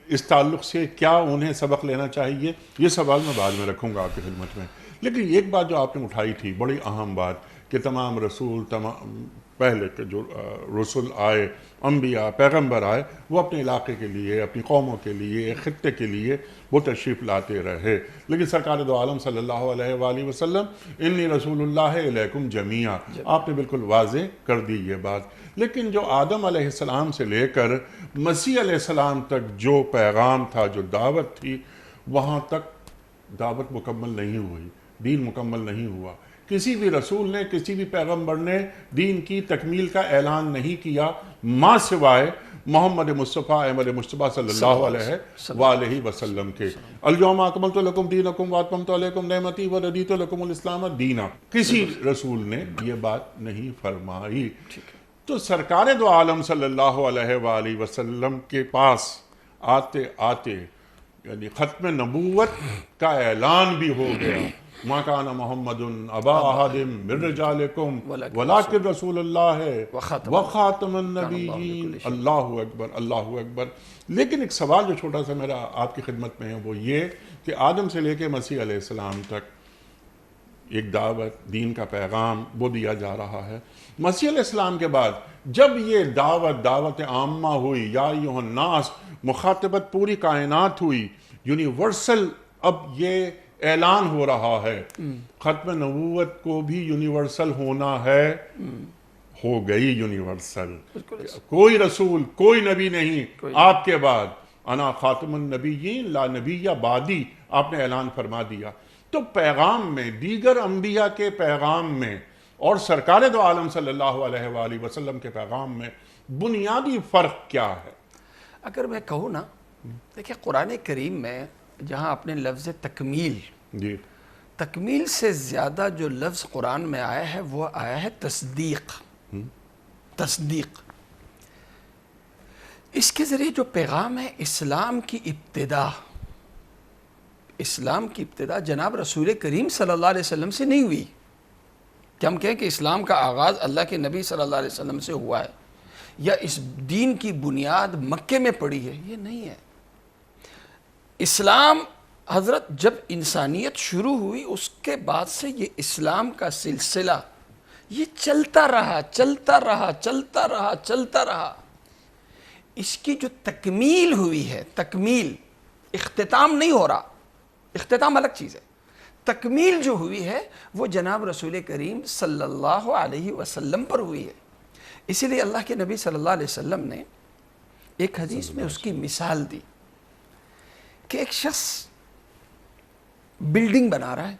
[SPEAKER 1] اس تعلق سے کیا انہیں سبق لینا چاہیے، یہ سوال میں بعد میں رکھوں گا آپ کی خدمت میں. لیکن ایک بات جو آپ نے اٹھائی تھی، بڑی اہم بات، کہ تمام رسول، پہلے کے جو رسول آئے، انبیاء، پیغمبر آئے، وہ اپنے علاقے کے لیے، اپنی قوموں کے لیے، خطے کے لیے وہ تشریف لاتے رہے. لیکن سرکار دو عالم صلی اللہ علیہ وآلہ وسلم، انی رسول اللہ علیکم جمیعا، آپ نے بالکل واضح کر دی یہ بات. لیکن جو آدم علیہ السلام سے لے کر مسیح علیہ السلام تک جو پیغام تھا، جو دعوت تھی، وہاں تک دعوت مکمل نہیں ہوئی، دین مکمل نہیں ہوا. کسی بھی رسول نے، کسی بھی پیغمبر نے دین کی تکمیل کا اعلان نہیں کیا، ماں سوائے محمد مصطفیٰ احمد مصطفیٰ صلی اللہ علیہ وآلہ وسلم کے. الیوم اکملت لکم دینکم واتممت علیکم نعمتی ورضیت لکم الاسلام دینا. کسی رسول نے یہ بات نہیں فرمائی. تو سرکار دو عالم صلی اللہ علیہ وآلہ وسلم کے پاس آتے آتے یعنی ختم نبوت کا اعلان بھی ہو گیا. ما کان محمد ابا احد من رجالکم ولکن رسول اللہ وخاتم النبیین. اللہ اکبر اللہ اکبر. لیکن ایک سوال جو چھوٹا سا میرا آپ کی خدمت میں ہے، وہ یہ کہ آدم سے لے کے مسیح علیہ السلام تک ایک دعوت، دین کا پیغام وہ دیا جا رہا ہے. مسیح علیہ السلام کے بعد جب یہ دعوت عامہ ہوئی، یا ایھا الناس، مخاطبت پوری کائنات ہوئی، یونیورسل اب یہ اعلان ہو رہا ہے، ختم نبوت کو بھی یونیورسل ہونا ہے. ہو گئی یونیورسل. کوئی رسول، کوئی نبی نہیں آپ کے بعد. انا خاتم النبیین لا نبی بعدی، آپ نے اعلان فرما دیا۔ تو پیغام میں، دیگر انبیاء کے پیغام میں اور سرکار دو عالم صلی اللہ علیہ وآلہ وسلم کے پیغام میں بنیادی فرق کیا ہے؟
[SPEAKER 2] اگر میں کہوں نا، دیکھیں قرآن کریم میں جہاں آپ نے لفظ تکمیل،
[SPEAKER 1] جی،
[SPEAKER 2] تکمیل سے زیادہ جو لفظ قرآن میں آیا ہے وہ آیا ہے تصدیق۔ تصدیق، اس کے ذریعے جو پیغام ہے اسلام کی ابتدا، اسلام کی ابتدا جناب رسول کریم صلی اللہ علیہ وسلم سے نہیں ہوئی کہ ہم کہیں کہ اسلام کا آغاز اللہ کے نبی صلی اللہ علیہ وسلم سے ہوا ہے یا اس دین کی بنیاد مکے میں پڑی ہے، یہ نہیں ہے۔ اسلام حضرت جب انسانیت شروع ہوئی اس کے بعد سے یہ اسلام کا سلسلہ یہ چلتا رہا چلتا رہا چلتا رہا چلتا رہا۔ اس کی جو تکمیل ہوئی ہے، تکمیل، اختتام نہیں ہو رہا، اختتام الگ چیز ہے، تکمیل جو ہوئی ہے وہ جناب رسول کریم صلی اللہ علیہ وسلم پر ہوئی ہے۔ اسی لیے اللہ کے نبی صلی اللہ علیہ وسلم نے ایک حدیث میں اس کی مثال دی کہ ایک شخص بلڈنگ بنا رہا ہے،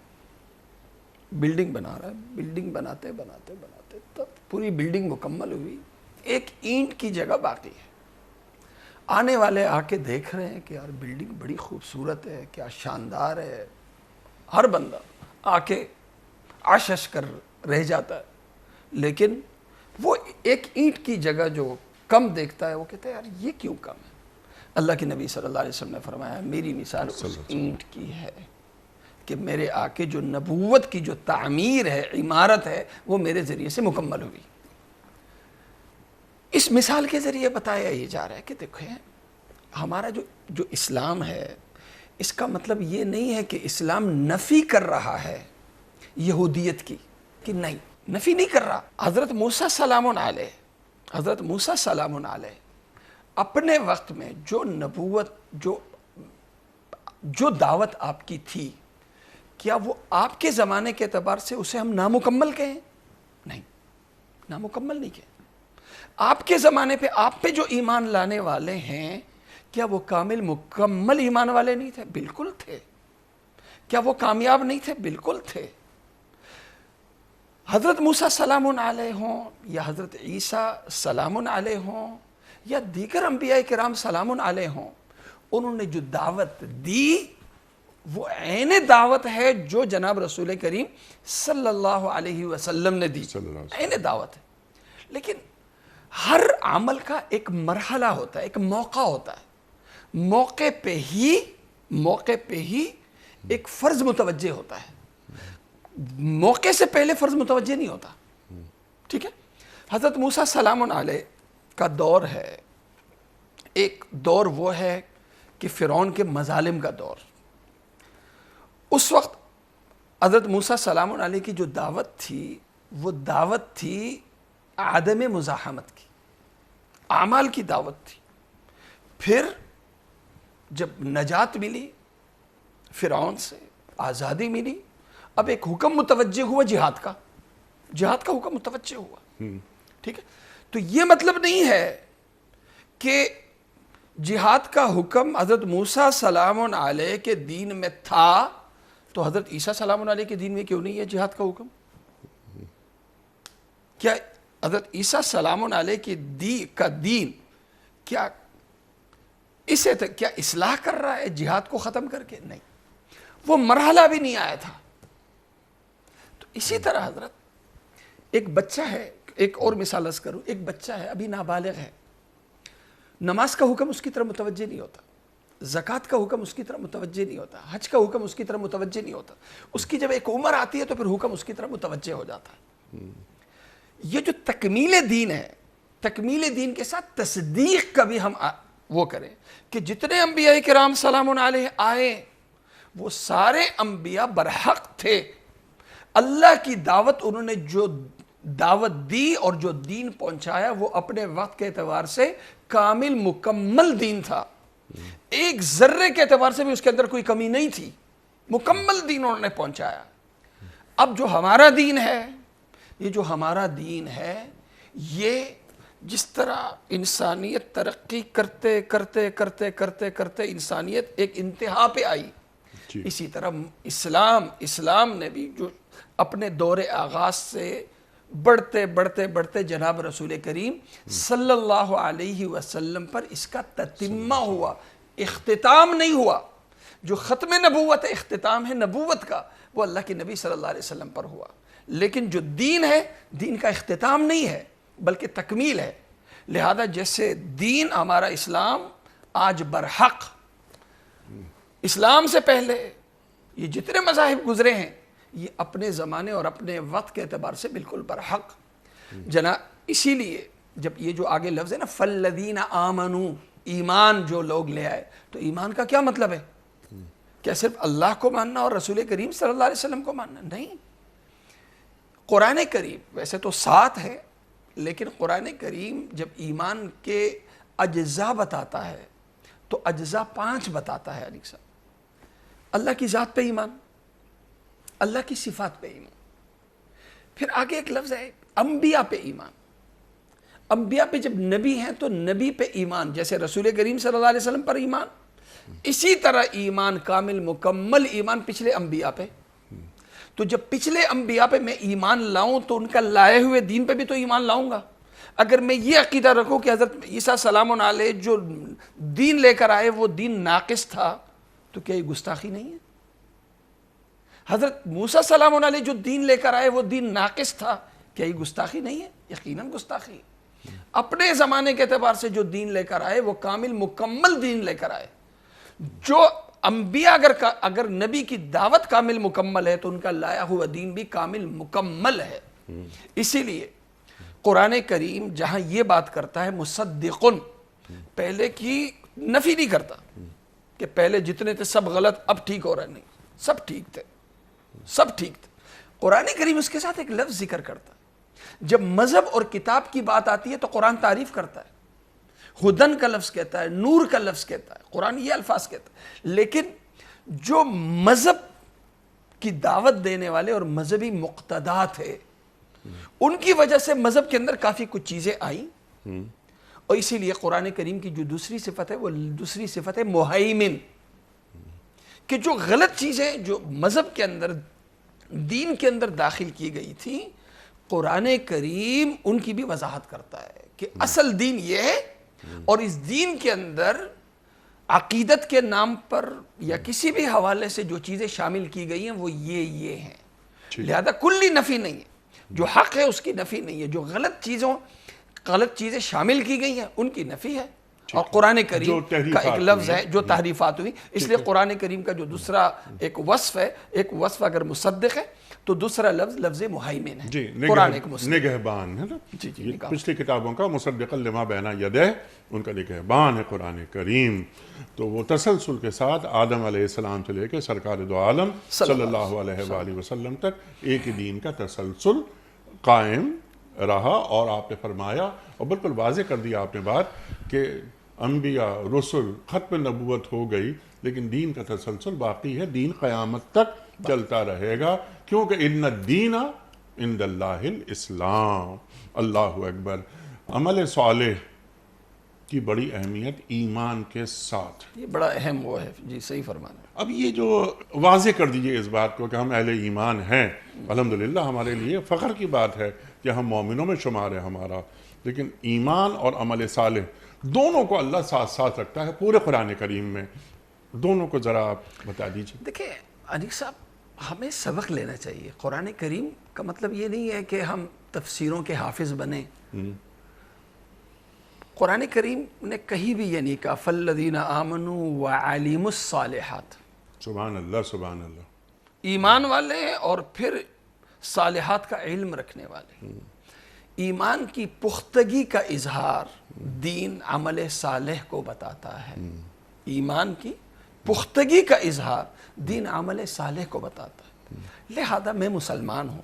[SPEAKER 2] بلڈنگ بنا رہا ہے، بلڈنگ بناتے بناتے بناتے تب پوری بلڈنگ مکمل ہوئی، ایک اینٹ کی جگہ باقی ہے۔ آنے والے آ کے دیکھ رہے ہیں کہ یار بلڈنگ بڑی خوبصورت ہے، کیا شاندار ہے، ہر بندہ آ کے عشش کر رہ جاتا ہے، لیکن وہ ایک اینٹ کی جگہ جو کم دیکھتا ہے وہ کہتا ہے یار یہ کیوں کم ہے؟ اللہ کے نبی صلی اللہ علیہ وسلم نے فرمایا میری مثال اس اینٹ کی ہے کہ میرے آ کے جو نبوت کی جو تعمیر ہے، عمارت ہے، وہ میرے ذریعے سے مکمل ہوئی۔ اس مثال کے ذریعے بتایا یہ جا رہا ہے کہ دیکھیں ہمارا جو اسلام ہے، اس کا مطلب یہ نہیں ہے کہ اسلام نفی کر رہا ہے یہودیت کی، کہ نہیں، نفی نہیں کر رہا۔ حضرت موسیٰ سلام علیہ، حضرت موسیٰ سلام علیہ اپنے وقت میں جو نبوت، جو دعوت آپ کی تھی، کیا وہ آپ کے زمانے کے اعتبار سے اسے ہم نامکمل کہیں؟ نہیں، نامکمل نہیں کہیں۔ آپ کے زمانے پہ آپ پہ جو ایمان لانے والے ہیں، کیا وہ کامل مکمل ایمان والے نہیں تھے؟ بالکل تھے۔ کیا وہ کامیاب نہیں تھے؟ بالکل تھے۔ حضرت موسیٰ سلام علیہ ہوں یا حضرت عیسیٰ سلام علیہ ہوں یا دیگر انبیاء کرام سلام علیہ ہوں، انہوں نے جو دعوت دی وہ عین دعوت ہے جو جناب رسول کریم صلی اللہ علیہ وسلم نے دی، عین دعوت ہے۔ لیکن ہر عمل کا ایک مرحلہ ہوتا ہے، ایک موقع ہوتا ہے، موقع پہ ہی ایک فرض متوجہ ہوتا ہے، موقع سے پہلے فرض متوجہ نہیں ہوتا، ٹھیک ہے؟ حضرت موسیٰ سلام علیہ کا دور ہے، ایک دور وہ ہے کہ فرعون کے مظالم کا دور۔ اس وقت حضرت موسیٰ سلام علیہ کی جو دعوت تھی وہ دعوت تھی عدم مزاحمت کی، اعمال کی دعوت تھی۔ پھر جب نجات ملی فرعون سے، آزادی ملی، اب ایک حکم متوجہ ہوا جہاد کا حکم متوجہ ہوا، ٹھیک ہے؟ تو یہ مطلب نہیں ہے کہ جہاد کا حکم حضرت موسیٰ سلام علیہ کے دین میں تھا تو حضرت عیسیٰ سلام علیہ کے دین میں کیوں نہیں ہے جہاد کا حکم؟ کیا حضرت عیسیٰ سلام علیہ کا دین کیا اصلاح کر رہا ہے جہاد کو ختم کر کے؟ نہیں، وہ مرحلہ بھی نہیں آیا تھا۔ تو اسی طرح حضرت ایک بچہ ہے، ایک اور مثال عرض کروں، ایک بچہ ہے ابھی نابالغ ہے، نماز کا حکم اس کی طرف متوجہ نہیں ہوتا، زکوٰۃ کا حکم اس کی طرف متوجہ نہیں ہوتا، حج کا حکم اس کی طرف متوجہ نہیں ہوتا۔ اس کی جب ایک عمر آتی ہے تو پھر حکم اس کی طرف متوجہ ہو جاتا ہے۔ یہ جو تکمیل دین ہے، تکمیل دین کے ساتھ تصدیق کا بھی ہم وہ کریں کہ جتنے انبیاء کرام سلام علیہ آئے وہ سارے انبیاء برحق تھے، اللہ کی دعوت انہوں نے جو دعوت دی اور جو دین پہنچایا وہ اپنے وقت کے اعتبار سے کامل مکمل دین تھا، ایک ذرے کے اعتبار سے بھی اس کے اندر کوئی کمی نہیں تھی، مکمل دین انہوں نے پہنچایا۔ اب جو ہمارا دین ہے، یہ جو ہمارا دین ہے یہ جس طرح انسانیت ترقی کرتے کرتے کرتے کرتے کرتے انسانیت ایک انتہا پہ آئی، اسی طرح اسلام نے بھی جو اپنے دور آغاز سے بڑھتے بڑھتے بڑھتے جناب رسول کریم صلی اللہ علیہ وسلم پر اس کا تتمہ ہوا، اختتام نہیں ہوا۔ جو ختم نبوت ہے، اختتام ہے نبوت کا، وہ اللہ کے نبی صلی اللہ علیہ وسلم پر ہوا، لیکن جو دین ہے، دین کا اختتام نہیں ہے بلکہ تکمیل ہے۔ لہذا جیسے دین ہمارا اسلام آج برحق، اسلام سے پہلے یہ جتنے مذاہب گزرے ہیں یہ اپنے زمانے اور اپنے وقت کے اعتبار سے بالکل برحق جناب۔ اسی لیے جب یہ جو آگے لفظ ہے نا فَالَّذِينَ آمَنُوا، ایمان جو لوگ لے آئے، تو ایمان کا کیا مطلب ہے؟ کیا صرف اللہ کو ماننا اور رسول کریم صلی اللہ علیہ وسلم کو ماننا؟ نہیں، قرآن کریم ویسے تو 7 ہے، لیکن قرآن کریم جب ایمان کے اجزاء بتاتا ہے تو اجزاء 5 بتاتا ہے۔ علی صاحب، اللہ کی ذات پہ ایمان، اللہ کی صفات پہ ایمان، پھر آگے ایک لفظ ہے انبیاء پہ ایمان۔ انبیاء پہ جب نبی ہیں تو نبی پہ ایمان، جیسے رسول کریم صلی اللہ علیہ وسلم پر ایمان، اسی طرح ایمان کامل مکمل ایمان پچھلے انبیاء پہ۔ تو جب پچھلے انبیاء پہ میں ایمان لاؤں تو ان کا لائے ہوئے دین پہ بھی تو ایمان لاؤں گا۔ اگر میں یہ عقیدہ رکھوں کہ حضرت عیسیٰ سلام علیہ جو دین لے کر آئے وہ دین ناقص تھا، تو کیا یہ گستاخی نہیں ہے؟ حضرت موسیٰ سلام علیہ جو دین لے کر آئے وہ دین ناقص تھا، کیا یہ گستاخی نہیں ہے؟ یقیناً گستاخی ہے۔ اپنے زمانے کے اعتبار سے جو دین لے کر آئے وہ کامل مکمل دین لے کر آئے۔ جو انبیاء اگر نبی کی دعوت کامل مکمل ہے تو ان کا لایا ہوا دین بھی کامل مکمل ہے۔ اسی لیے قرآن کریم جہاں یہ بات کرتا ہے مصدقن، پہلے کی نفی نہیں کرتا کہ پہلے جتنے تھے سب غلط اب ٹھیک ہو رہا ہے، نہیں، سب ٹھیک تھے، سب ٹھیک تھے۔ قرآن کریم اس کے ساتھ ایک لفظ ذکر کرتا ہے۔ جب مذہب اور کتاب کی بات آتی ہے تو قرآن تعریف کرتا ہے، ہدن کا لفظ کہتا ہے، نور کا لفظ کہتا ہے، قرآن یہ الفاظ کہتا ہے۔ لیکن جو مذہب کی دعوت دینے والے اور مذہبی مقتدا تھے، ان کی وجہ سے مذہب کے اندر کافی کچھ چیزیں آئیں، اور اسی لیے قرآن کریم کی جو دوسری صفت ہے وہ دوسری صفت ہے مہیمن، کہ جو غلط چیزیں جو مذہب کے اندر دین کے اندر داخل کی گئی تھی، قرآن کریم ان کی بھی وضاحت کرتا ہے کہ اصل دین یہ ہے، اور اس دین کے اندر عقیدت کے نام پر یا کسی بھی حوالے سے جو چیزیں شامل کی گئی ہیں وہ یہ ہیں۔ لہذا کلی نفی نہیں ہے، جو حق ہے اس کی نفی نہیں ہے، جو غلط چیزیں شامل کی گئی ہیں ان کی نفی ہے۔ اور قرآن کریم کا ایک لفظ ہے جو تحریفات ہوئی، اس لیے قرآن کریم کا جو دوسرا ایک وصف ہے، ایک وصف اگر مصدق ہے تو دوسرا لفظ مہیمن ہے۔
[SPEAKER 1] جی،
[SPEAKER 2] قرآن ایک مصدق،
[SPEAKER 1] نگہبان ہے نا،
[SPEAKER 2] جی
[SPEAKER 1] یہ پچھلی کتابوں کا مصدق لما بین یدہ، ان کا نگہبان ہے قرآن کریم۔ تو وہ تسلسل کے ساتھ آدم علیہ السلام سے لے کے سرکار دو عالم صلی اللہ علیہ وآلہ وسلم تک ایک ہی دین کا تسلسل قائم رہا، اور آپ نے فرمایا اور بالکل واضح کر دیا آپ نے بات کہ انبیاء رسل ختم نبوت ہو گئی لیکن دین کا تسلسل باقی ہے، دین قیامت تک چلتا رہے گا، کیونکہ ان الدین عند اللہ الاسلام۔ اللہ اکبر۔ عمل صالح کی بڑی اہمیت ایمان کے ساتھ،
[SPEAKER 2] یہ بڑا اہم وہ ہے، جی صحیح فرمانا۔
[SPEAKER 1] اب یہ جو واضح کر دیجئے اس بات کو کہ ہم اہل ایمان ہیں، الحمدللہ ہمارے لیے فخر کی بات ہے کہ ہم مومنوں میں شمار ہے ہمارا، لیکن ایمان اور عمل صالح دونوں کو اللہ ساتھ ساتھ رکھتا ہے پورے قرآن کریم میں، دونوں کو ذرا آپ بتا دیجئے۔
[SPEAKER 2] دیکھیں انیق صاحب، ہمیں سبق لینا چاہیے۔ قرآن کریم کا مطلب یہ نہیں ہے کہ ہم تفسیروں کے حافظ بنیں۔ قرآن کریم نے کہیں بھی یہ نہیں کہا فَالَّذِينَ آمَنُوا وَعَلِمُوا الصَّالِحَاتِ،
[SPEAKER 1] سبحان اللہ، سبحان اللہ۔
[SPEAKER 2] ایمان والے اور پھر صالحات کا علم رکھنے والے۔ ایمان کی پختگی کا اظہار دین عمل صالح کو بتاتا ہے، ایمان کی پختگی کا اظہار دین عمل صالح کو بتاتا ہے۔ لہذا میں مسلمان ہوں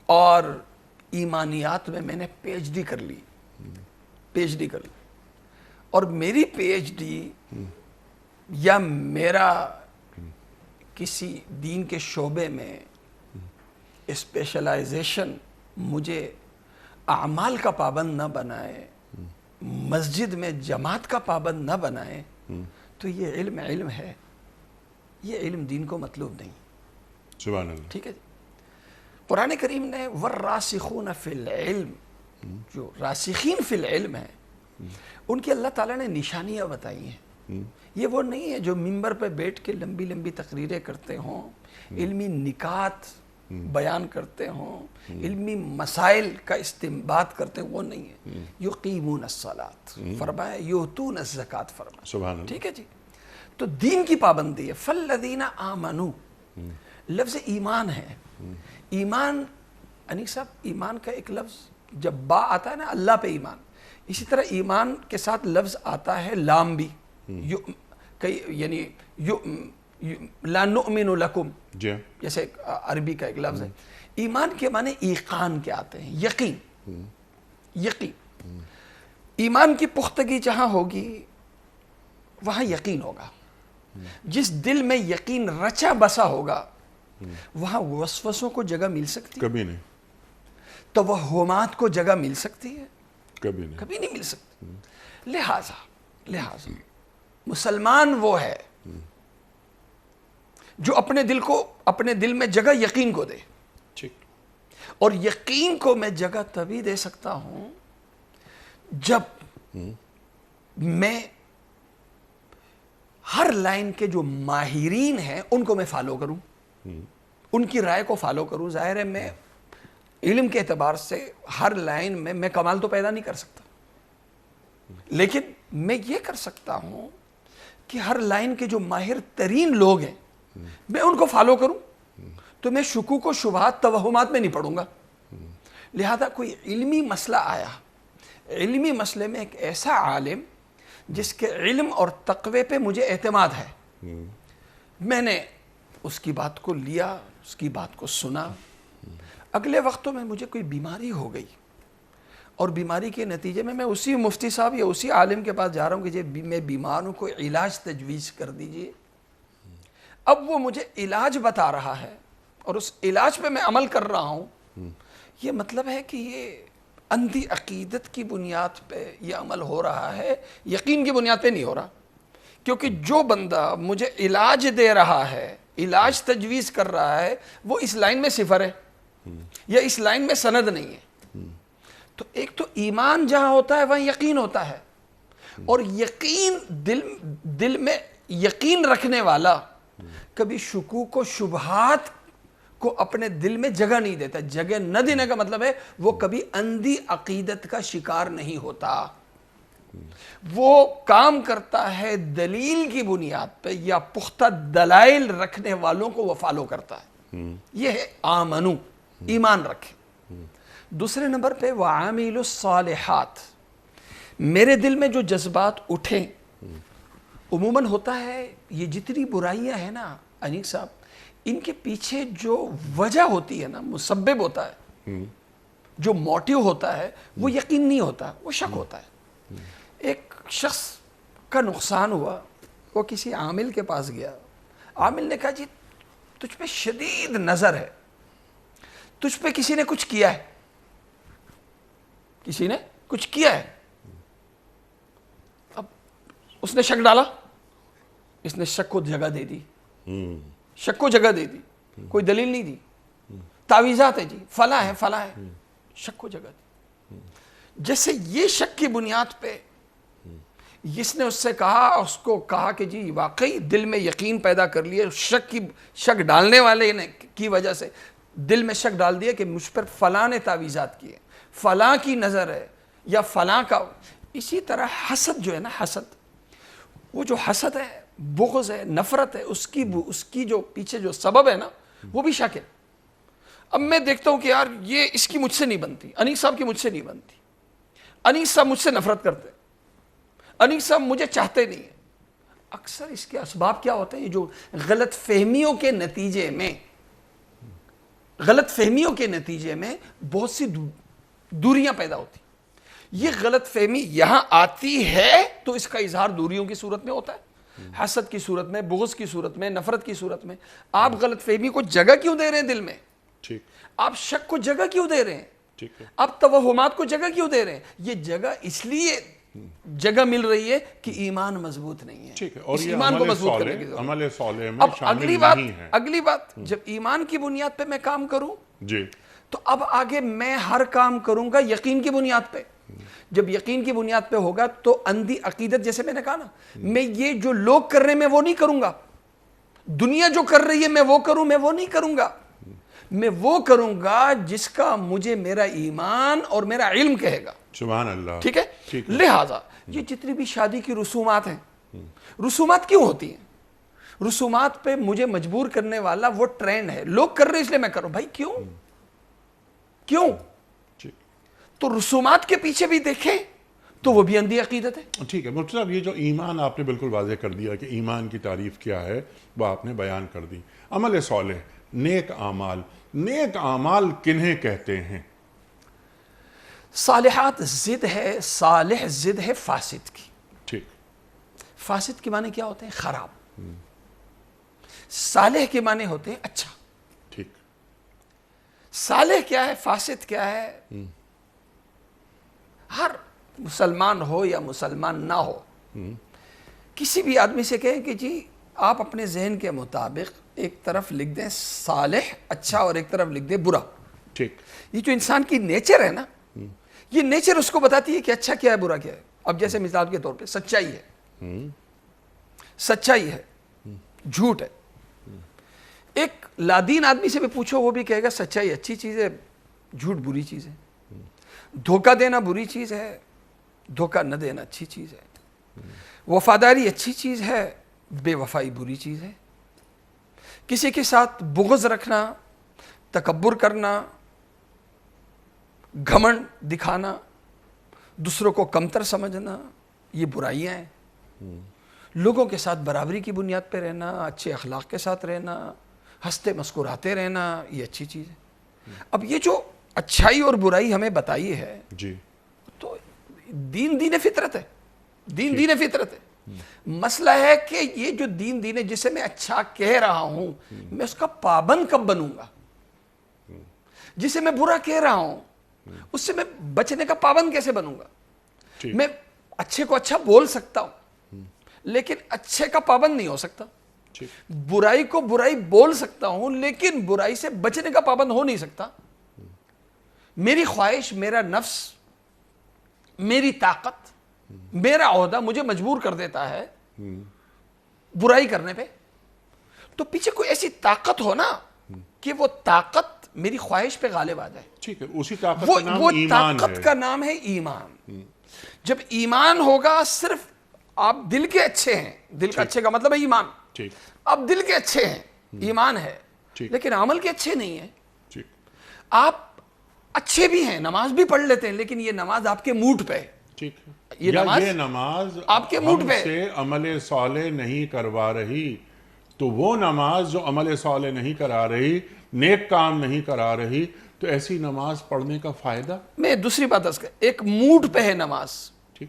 [SPEAKER 2] اور ایمانیات میں نے پی ایچ ڈی کر لی، اور میری پی ایچ ڈی یا میرا کسی دین کے شعبے میں اسپیشلائزیشن مجھے اعمال کا پابند نہ بنائے، مسجد میں جماعت کا پابند نہ بنائے، تو یہ علم ہے، یہ علم دین کو مطلوب نہیں.
[SPEAKER 1] سبحان اللہ.
[SPEAKER 2] ٹھیک ہے جی. قرآن کریم نے والراسخون فی العلم، جو راسخین فی العلم ہیں ان کی اللہ تعالیٰ نے نشانیاں بتائی ہیں. یہ وہ نہیں ہے جو ممبر پہ بیٹھ کے لمبی لمبی تقریریں کرتے ہوں، علمی نکات بیان کرتے ہوں، علمی مسائل کا استنباط کرتے ہیں، وہ نہیں ہے. یقیمون الصلاۃ فرمایا، یؤتون الزکوٰۃ فرمایا.
[SPEAKER 1] سبحان اللہ.
[SPEAKER 2] ٹھیک ہے جی. تو دین کی پابندی ہے. فالذین آمنوا، لفظ ایمان ہے. ایمان انیس صاحب، ایمان کا ایک لفظ جب با آتا ہے نا اللہ پہ ایمان، اسی طرح ایمان کے ساتھ لفظ آتا ہے لام بھی، یعنی لا نؤمن لکم،
[SPEAKER 1] جی
[SPEAKER 2] جیسے عربی کا ایک لفظ ہے. ایمان کے معنی ایقان کے آتے ہیں، یقین. یقین، ایمان کی پختگی جہاں ہوگی وہاں یقین ہوگا. جس دل میں یقین رچا بسا ہوگا وہاں وسوسوں کو جگہ مل سکتی ہے؟
[SPEAKER 1] کبھی نہیں.
[SPEAKER 2] توہمات کو جگہ مل سکتی ہے؟
[SPEAKER 1] کبھی نہیں.
[SPEAKER 2] کبھی نہیں مل سکتی. لہذا مسلمان وہ ہے جو اپنے دل میں جگہ یقین کو دے.
[SPEAKER 1] ٹھیک.
[SPEAKER 2] اور یقین کو میں جگہ تبھی دے سکتا ہوں جب میں ہر لائن کے جو ماہرین ہیں ان کو میں فالو کروں، ان کی رائے کو فالو کروں. ظاہر ہے میں علم کے اعتبار سے ہر لائن میں کمال تو پیدا نہیں کر سکتا، لیکن میں یہ کر سکتا ہوں کہ ہر لائن کے جو ماہر ترین لوگ ہیں میں ان کو فالو کروں، تو میں شکوک و شبہات توہمات میں نہیں پڑوں گا. لہذا کوئی علمی مسئلہ آیا، علمی مسئلے میں ایک ایسا عالم جس کے علم اور تقوی پہ مجھے اعتماد ہے، میں نے اس کی بات کو لیا، اس کی بات کو سنا. اگلے وقتوں میں مجھے کوئی بیماری ہو گئی اور بیماری کے نتیجے میں اسی مفتی صاحب یا اسی عالم کے پاس جا رہا ہوں کہ میں بیمار ہوں، کوئی علاج تجویز کر دیجئے. اب وہ مجھے علاج بتا رہا ہے اور اس علاج پہ میں عمل کر رہا ہوں. یہ مطلب ہے کہ یہ اندھی عقیدت کی بنیاد پہ یہ عمل ہو رہا ہے، یقین کی بنیاد پہ نہیں ہو رہا. کیونکہ جو بندہ مجھے علاج دے رہا ہے، علاج تجویز کر رہا ہے، وہ اس لائن میں صفر ہے یا اس لائن میں سند نہیں ہے. تو ایک تو ایمان جہاں ہوتا ہے وہاں یقین ہوتا ہے، اور یقین دل میں یقین رکھنے والا کبھی شکوک و شبہات کو اپنے دل میں جگہ نہیں دیتا. جگہ نہ دینے کا مطلب ہے وہ کبھی اندھی عقیدت کا شکار نہیں ہوتا. وہ کام کرتا ہے دلیل کی بنیاد پہ یا پختہ دلائل رکھنے والوں کو وہ فالو کرتا ہے. یہ ہے آمنو، ایمان رکھے. دوسرے نمبر پہ وعاملوا الصالحات، میرے دل میں جو جذبات اٹھیں، عموماً ہوتا ہے یہ جتنی برائیاں ہیں نا انیس صاحب، ان کے پیچھے جو وجہ ہوتی ہے نا، مسبب ہوتا ہے، جو موٹیو ہوتا ہے، وہ یقین نہیں ہوتا، وہ شک ہوتا ہے. ایک شخص کا نقصان ہوا، وہ کسی عامل کے پاس گیا. عامل نے کہا جی تجھ پہ شدید نظر ہے، تجھ پہ کسی نے کچھ کیا ہے، کسی نے کچھ کیا ہے. اب اس نے شک ڈالا، اس نے شک کو جگہ دے دی، شک کو جگہ دے دی، کوئی دلیل نہیں دی، تعویذات ہے جی، فلاں ہے فلاں ہے، شک کو جگہ دی. جیسے یہ شک کی بنیاد پہ جس نے اس سے کہا، اس کو کہا کہ جی واقعی دل میں یقین پیدا کر لیے، شک ڈالنے والے نے کی وجہ سے دل میں شک ڈال دیا کہ مجھ پر فلاں نے تعویذات کیے، فلاں کی نظر ہے یا فلاں کا. اسی طرح حسد جو ہے نا، حسد، وہ جو حسد ہے، بغض ہے، نفرت ہے، اس کی جو پیچھے جو سبب ہے نا وہ بھی شک ہے. اب میں دیکھتا ہوں کہ یار یہ اس کی مجھ سے نہیں بنتی، انیس صاحب کی مجھ سے نہیں بنتی، انیس صاحب مجھ سے نفرت کرتے، انیس صاحب مجھے چاہتے نہیں ہیں. اکثر اس کے اسباب کیا ہوتے ہیں؟ جو غلط فہمیوں کے نتیجے میں بہت سی دوریاں پیدا ہوتی. یہ غلط فہمی یہاں آتی ہے تو اس کا اظہار دوریوں کی صورت میں ہوتا ہے، حسد کی صورت میں، بغض کی صورت میں، نفرت کی صورت میں. آپ غلط فہمی کو جگہ کیوں دے رہے ہیں دل میں؟
[SPEAKER 1] ٹھیک.
[SPEAKER 2] آپ شک کو جگہ کیوں دے رہے ہیں؟
[SPEAKER 1] ٹھیک ہے
[SPEAKER 2] اب توہمات کو جگہ کیوں دے رہے ہیں؟ یہ جگہ اس لیے جگہ مل رہی ہے کہ ایمان مضبوط نہیں ہے،
[SPEAKER 1] ٹھیک ہے، اور
[SPEAKER 2] اس
[SPEAKER 1] یہ
[SPEAKER 2] ایمان کو
[SPEAKER 1] عمل
[SPEAKER 2] مضبوط کرنے کی
[SPEAKER 1] صالح،
[SPEAKER 2] ضرورت ہے۔
[SPEAKER 1] عمل صالح میں
[SPEAKER 2] اب
[SPEAKER 1] شامل نہیں ہے۔
[SPEAKER 2] اگلی بات جب ایمان کی بنیاد پہ میں کام کروں
[SPEAKER 1] جی
[SPEAKER 2] تو اب آگے میں ہر کام کروں گا یقین کی بنیاد پہ۔ جب یقین کی بنیاد پہ ہوگا تو اندھی عقیدت، جیسے میں نے کہا نا، میں یہ جو لوگ کر رہے ہیں میں وہ نہیں کروں گا، دنیا جو کر رہی ہے میں وہ کروں، میں وہ نہیں کروں گا، میں وہ کروں گا جس کا مجھے میرا ایمان اور میرا علم کہے گا۔
[SPEAKER 1] سبحان اللہ۔
[SPEAKER 2] ٹھیک ہے، لہٰذا یہ جتنی بھی شادی کی رسومات ہیں، رسومات کیوں ہوتی ہیں؟ رسومات پہ مجھے مجبور کرنے والا وہ ٹرینڈ ہے، لوگ کر رہے اس لیے میں کروں۔ بھائی کیوں؟ تو رسومات کے پیچھے بھی دیکھیں تو وہ بھی اندھی عقیدت ہے۔
[SPEAKER 1] ٹھیک ہے مفتی صاحب، یہ جو ایمان آپ نے بالکل واضح کر دیا کہ ایمان کی تعریف کیا ہے، وہ آپ نے بیان کر دی۔ عمل صالح، نیک اعمال، نیک اعمال کنہیں کہتے ہیں؟
[SPEAKER 2] صالحات ضد ہے، صالح ضد ہے فاسد کی۔
[SPEAKER 1] ٹھیک،
[SPEAKER 2] فاسد کے معنی کیا ہوتے ہیں؟ خراب۔ صالح کے معنی ہوتے ہیں اچھا۔
[SPEAKER 1] ٹھیک،
[SPEAKER 2] صالح کیا ہے، فاسد کیا ہے؟ ہر مسلمان ہو یا مسلمان نہ ہو، کسی بھی آدمی سے کہیں کہ جی آپ اپنے ذہن کے مطابق ایک طرف لکھ دیں صالح اچھا اور ایک طرف لکھ دیں برا۔
[SPEAKER 1] ٹھیک،
[SPEAKER 2] یہ جو انسان کی نیچر ہے نا، یہ نیچر اس کو بتاتی ہے کہ اچھا کیا ہے برا کیا ہے۔ اب جیسے مثال کے طور پہ سچائی ہے، سچائی ہے، جھوٹ ہے۔ ایک لادین آدمی سے بھی پوچھو وہ بھی کہے گا سچائی اچھی چیز ہے، جھوٹ بری چیز ہے، دھوکہ دینا بری چیز ہے، دھوکہ نہ دینا اچھی چیز ہے، وفاداری اچھی چیز ہے، بے وفائی بری چیز ہے، کسی کے ساتھ بغض رکھنا، تکبر کرنا، گھمنڈ دکھانا، دوسروں کو کمتر سمجھنا، یہ برائیاں ہیں۔ لوگوں کے ساتھ برابری کی بنیاد پہ رہنا، اچھے اخلاق کے ساتھ رہنا، ہنستے مسکراتے رہنا، یہ اچھی چیز ہے۔ اب یہ جو اچھائی اور برائی ہمیں بتائی ہے
[SPEAKER 1] جی،
[SPEAKER 2] تو دین فطرت ہے، دین فطرت ہے۔ مسئلہ ہے کہ یہ جو دین ہے جسے میں اچھا کہہ رہا ہوں، میں اس کا پابند کب بنوں گا؟ جسے میں برا کہہ رہا ہوں اس سے میں بچنے کا پابند کیسے بنوں گا؟ میں اچھے کو اچھا بول سکتا ہوں لیکن اچھے کا پابند نہیں ہو سکتا، برائی کو برائی بول سکتا ہوں لیکن برائی سے بچنے کا پابند ہو نہیں سکتا۔ میری خواہش، میرا نفس، میری طاقت، میرا عہدہ مجھے مجبور کر دیتا ہے برائی کرنے پہ، تو پیچھے کوئی ایسی طاقت ہو نا کہ وہ طاقت میری خواہش پہ غالب آ جائے۔
[SPEAKER 1] ٹھیک ہے، اسی طاقت کا نام
[SPEAKER 2] وہ
[SPEAKER 1] ایمان
[SPEAKER 2] طاقت
[SPEAKER 1] ہے۔
[SPEAKER 2] کا نام ہے ایمان۔ جب ایمان ہوگا، صرف آپ دل کے اچھے ہیں، دل کا اچھے کا مطلب ہے ایمان،
[SPEAKER 1] ٹھیک،
[SPEAKER 2] آپ دل کے اچھے ہیں، ایمان ہے، لیکن عمل کے اچھے نہیں ہیں۔
[SPEAKER 1] ٹھیک،
[SPEAKER 2] آپ اچھے بھی ہیں، نماز بھی پڑھ لیتے ہیں، لیکن یہ نماز آپ کے موڈ پہ ہے،
[SPEAKER 1] ٹھیک ہے،
[SPEAKER 2] یہ
[SPEAKER 1] یا
[SPEAKER 2] نماز
[SPEAKER 1] یہ نماز
[SPEAKER 2] آپ کے موڈ
[SPEAKER 1] ہم
[SPEAKER 2] پہ
[SPEAKER 1] سے عمل صالح نہیں کروا رہی، تو وہ نماز جو عمل صالح نہیں کرا رہی، نیک کام نہیں کرا رہی، تو ایسی نماز پڑھنے کا فائدہ؟
[SPEAKER 2] میں دوسری بات اس کا، ایک موڈ پہ ہے نماز،
[SPEAKER 1] ٹھیک،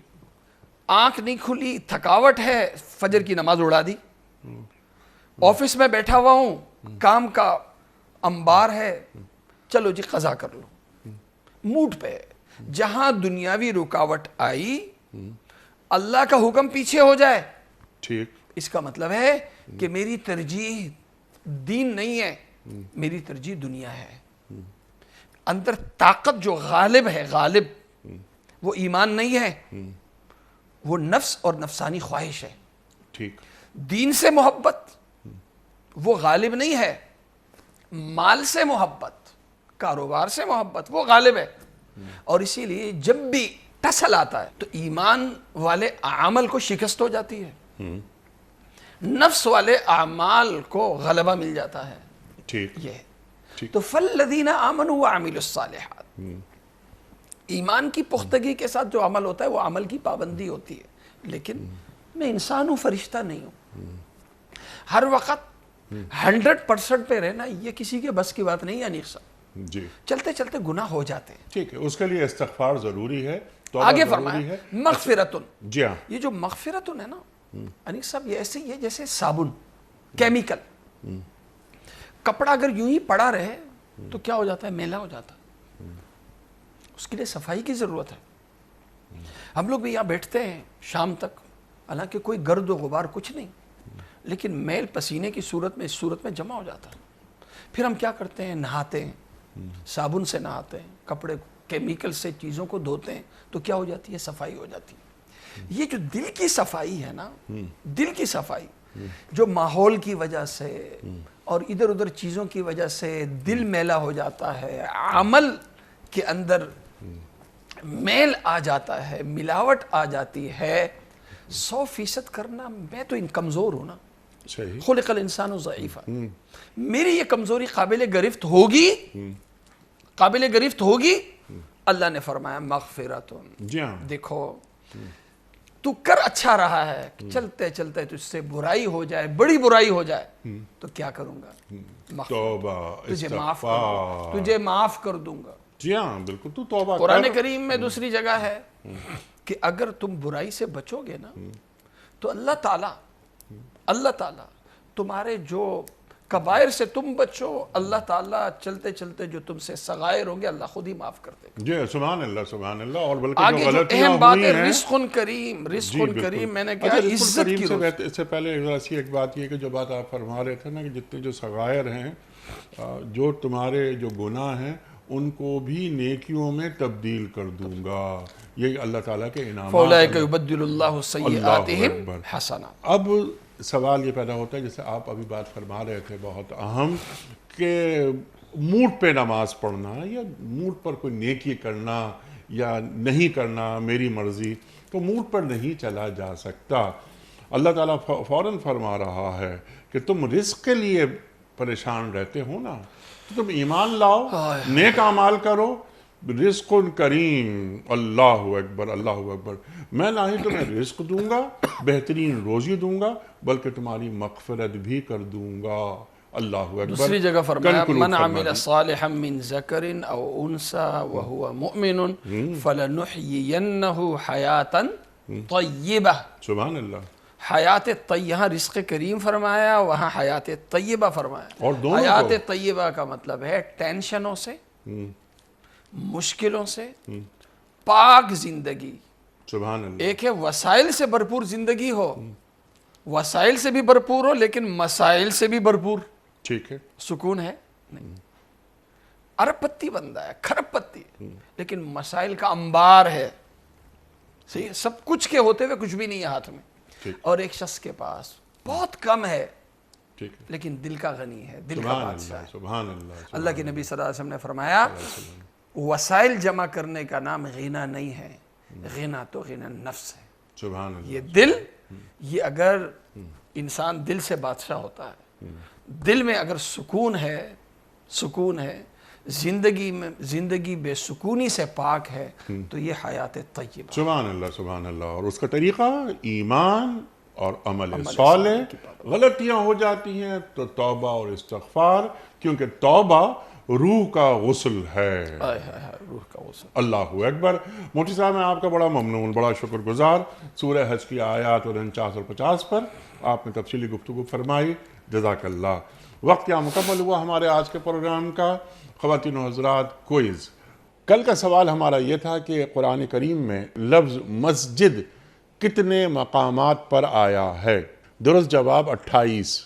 [SPEAKER 2] آنکھ نہیں کھلی، تھکاوٹ ہے، فجر کی نماز اڑا دی، آفس میں بیٹھا ہوا ہوں، کام کا انبار ہے، چلو جی قضا کر لو، موڈ پہ ہے۔ جہاں دنیاوی رکاوٹ آئی، اللہ کا حکم پیچھے ہو جائے،
[SPEAKER 1] ٹھیک،
[SPEAKER 2] اس کا مطلب ہے کہ میری ترجیح دین نہیں ہے، میری ترجیح دنیا ہے۔ اندر طاقت جو غالب ہے، غالب وہ ایمان نہیں ہے، وہ نفس اور نفسانی خواہش ہے۔
[SPEAKER 1] ٹھیک،
[SPEAKER 2] دین سے محبت وہ غالب نہیں ہے، مال سے محبت، کاروبار سے محبت وہ غالب ہے۔ اور اسی لیے جب بھی ٹسل آتا ہے تو ایمان والے عمل کو شکست ہو جاتی ہے، نفس والے اعمال کو غلبہ مل جاتا ہے۔
[SPEAKER 1] ٹھیک،
[SPEAKER 2] یہ تو فالذین آمنوا وعملوا الصالحات، ایمان کی پختگی کے ساتھ جو عمل ہوتا ہے وہ عمل کی پابندی ہوتی ہے، لیکن میں انسان ہوں، فرشتہ نہیں ہوں۔ ہر وقت 100% پہ رہنا یہ کسی کے بس کی بات نہیں ہے انیق صاحب،
[SPEAKER 1] جی،
[SPEAKER 2] چلتے چلتے گناہ ہو جاتے ہیں۔
[SPEAKER 1] ٹھیک ہے، اس کے لیے استغفار ضروری ہے، توبہ
[SPEAKER 2] آگے
[SPEAKER 1] ضروری
[SPEAKER 2] فرمایا
[SPEAKER 1] ہے۔
[SPEAKER 2] مغفرتن،
[SPEAKER 1] جی ہاں،
[SPEAKER 2] یہ جو مغفرتن ہے نا انیق صاحب، یہ ایسے ہی ہے جیسے صابن، کیمیکل۔ کپڑا اگر یوں ہی پڑا رہے تو کیا ہو جاتا ہے؟ میلا ہو جاتا ہے۔ اس کے لیے صفائی کی ضرورت ہے. ہم لوگ بھی یہاں بیٹھتے ہیں شام تک، حالانکہ کوئی گرد و غبار کچھ نہیں، لیکن میل پسینے کی صورت میں اس صورت میں جمع ہو جاتا ہے. پھر ہم کیا کرتے ہیں؟ نہاتے ہیں، صابن سے نہاتے ہیں، کپڑے کیمیکل سے چیزوں کو دھوتے ہیں، تو کیا ہو جاتی ہے؟ صفائی ہو جاتی ہے. یہ جو دل کی صفائی ہے نا، دل کی صفائی جو ماحول کی وجہ سے اور ادھر ادھر چیزوں کی وجہ سے دل میلا ہو جاتا ہے، عمل کے اندر میل آ جاتا ہے، ملاوٹ آ جاتی ہے، 100% کرنا. میں تو کمزور ہوں نا،
[SPEAKER 1] صحیح.
[SPEAKER 2] خلق الانسان ضعیفا. میری یہ کمزوری قابل گرفت ہوگی، قابل گرفت ہوگی. اللہ نے فرمایا مغفرت.
[SPEAKER 1] جی ہاں.
[SPEAKER 2] دیکھو تو کر اچھا رہا ہے، چلتے چلتے تجھ سے برائی ہو جائے، بڑی برائی ہو جائے، تو کیا کروں گا؟
[SPEAKER 1] توبہ،
[SPEAKER 2] تجھے معاف کر
[SPEAKER 1] استغفار.
[SPEAKER 2] دوں، تجھے معاف کر دوں گا.
[SPEAKER 1] جی ہاں بالکل. تو توبہ
[SPEAKER 2] قرآن
[SPEAKER 1] کر.
[SPEAKER 2] کریم میں دوسری جگہ ہے کہ اگر تم برائی سے بچو گے نا تو اللہ تعالیٰ تمہارے جو کبائر سے تم بچو، اللہ تعالیٰ چلتے چلتے جو تم سے صغائر ہوں گے اللہ خود ہی معاف کر دے گا.
[SPEAKER 1] جی سبحان اللہ سبحان اللہ. اور بلکہ
[SPEAKER 2] آگے
[SPEAKER 1] جو
[SPEAKER 2] جو
[SPEAKER 1] غلطیاں
[SPEAKER 2] اہم بات
[SPEAKER 1] ہوئی
[SPEAKER 2] ہے
[SPEAKER 1] ہیں،
[SPEAKER 2] رزق کریم، رزق
[SPEAKER 1] جی بالکل.
[SPEAKER 2] کریم میں نے کہا
[SPEAKER 1] اچھا، رزق
[SPEAKER 2] عزت
[SPEAKER 1] الکریم
[SPEAKER 2] کی روزی.
[SPEAKER 1] اس سے پہلے ذرا سی ایک بات یہ کہ جو بات آپ فرما رہے تھے نا کہ جتنے جو صغائر ہیں، جو تمہارے جو گناہ ہیں ان کو بھی نیکیوں میں تبدیل کر دوں گا. یہ اللہ تعالیٰ کے انعامات
[SPEAKER 2] فَأُولَٰئِكَ
[SPEAKER 1] ہیں.
[SPEAKER 2] يُبَدِّلُ اللَّهُ
[SPEAKER 1] اللہ
[SPEAKER 2] سَيِّئَاتِهِمْ
[SPEAKER 1] اکبر.
[SPEAKER 2] حَسَنَاتٍ.
[SPEAKER 1] اب سوال یہ پیدا ہوتا ہے جیسے آپ ابھی بات فرما رہے تھے بہت اہم، کہ موڈ پہ نماز پڑھنا یا موڈ پر کوئی نیکی کرنا یا نہیں کرنا، میری مرضی، تو موڈ پر نہیں چلا جا سکتا. اللہ تعالیٰ فوراً فرما رہا ہے کہ تم رزق کے لیے پریشان رہتے ہو نا، تو تم ایمان لاؤ، نیک اعمال کرو. رزق کریم. اللہ اکبر اللہ اکبر. میں نہ ہی تمہیں رزق دوں گا، بہترین روزی دوں گا، بلکہ تمہاری مغفرت بھی کر دوں گا. اللہ اکبر.
[SPEAKER 2] دوسری جگہ فرمایا
[SPEAKER 1] Conclude
[SPEAKER 2] من
[SPEAKER 1] فرما
[SPEAKER 2] عمل
[SPEAKER 1] دی.
[SPEAKER 2] صالحا من ذکر او انثى وهو مؤمن فلنحيينه حیاتا طیبہ.
[SPEAKER 1] سبحان اللہ.
[SPEAKER 2] حیات طیبہ، یہاں رزق کریم فرمایا، وہاں حیات طیبہ فرمایا.
[SPEAKER 1] اور دونوں
[SPEAKER 2] حیات
[SPEAKER 1] کو.
[SPEAKER 2] طیبہ کا مطلب ہے ٹینشنوں سے، مشکلوں سے پاک زندگی.
[SPEAKER 1] سبحان اللہ.
[SPEAKER 2] ایک ہے وسائل سے بھرپور زندگی ہو، وسائل سے بھی بھرپور ہو لیکن مسائل سے بھی بھرپور.
[SPEAKER 1] ٹھیک ہے.
[SPEAKER 2] سکون ہے نہیں، ارب پتی بندہ ہے، کھرب پتی ہے، لیکن مسائل کا انبار ہے. صحیح، سب کچھ کے ہوتے ہوئے کچھ بھی نہیں ہے ہاتھ میں. اور ایک شخص کے پاس بہت کم ہے
[SPEAKER 1] ٹھیک ہے.
[SPEAKER 2] لیکن دل کا غنی ہے، دل کا
[SPEAKER 1] سبحان
[SPEAKER 2] بادشاہ ہے.
[SPEAKER 1] اللہ سبحان اللہ.
[SPEAKER 2] اللہ کے نبی صلی اللہ علیہ وسلم نے فرمایا وسائل جمع کرنے کا نام غنا نہیں ہے، غنا تو غنا نفس ہے.
[SPEAKER 1] سبحان اللہ.
[SPEAKER 2] یہ دل، یہ اگر انسان دل سے بادشاہ ہوتا ہے، دل میں اگر سکون ہے، زندگی بے سکونی سے پاک ہے، تو یہ حیات طیبہ.
[SPEAKER 1] سبحان اللہ سبحان اللہ. اور اس کا طریقہ ایمان اور عمل صالح. غلطیاں ہو جاتی ہیں تو توبہ اور استغفار، کیونکہ توبہ روح کا غسل ہے.
[SPEAKER 2] روح کا غسل.
[SPEAKER 1] اللہ اکبر. مفتی صاحب میں آپ کا بڑا ممنون، بڑا شکر گزار. سورہ حج کی آیات 49 اور 50 پر آپ نے تفصیلی گفتگو فرمائی. جزاک اللہ. وقت کیا مکمل ہوا ہمارے آج کے پروگرام کا. خواتین و حضرات، کوئز. کل کا سوال ہمارا یہ تھا کہ قرآن کریم میں لفظ مسجد کتنے مقامات پر آیا ہے؟ درست جواب 28.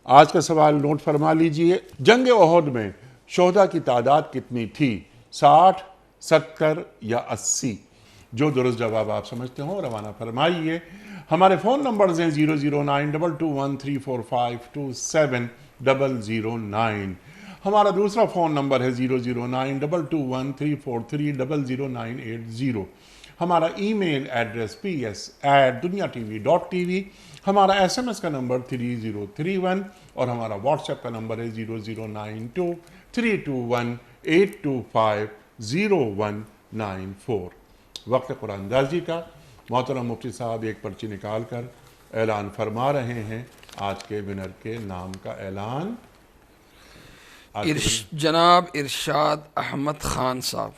[SPEAKER 1] آج کا سوال نوٹ فرما لیجئے. جنگ احد میں شہداء کی تعداد کتنی تھی؟ 60، 70 یا 80؟ جو درست جواب آپ سمجھتے ہوں روانہ فرمائیے. ہمارے فون نمبرز ہیں 00922134527 ہمارا دوسرا فون نمبر ہے 009221343009880. ہمارا ای میل ایڈریس ps@duniatv.tv. ہمارا SMS کا نمبر 3031 اور ہمارا واٹس ایپ کا نمبر ہے 009232182500194. وقت قرآن اندازی کا. محترم مفتی صاحب ایک پرچی نکال کر اعلان فرما رہے ہیں. آج کے ونر کے نام کا اعلان.
[SPEAKER 2] جناب ارشاد احمد خان صاحب.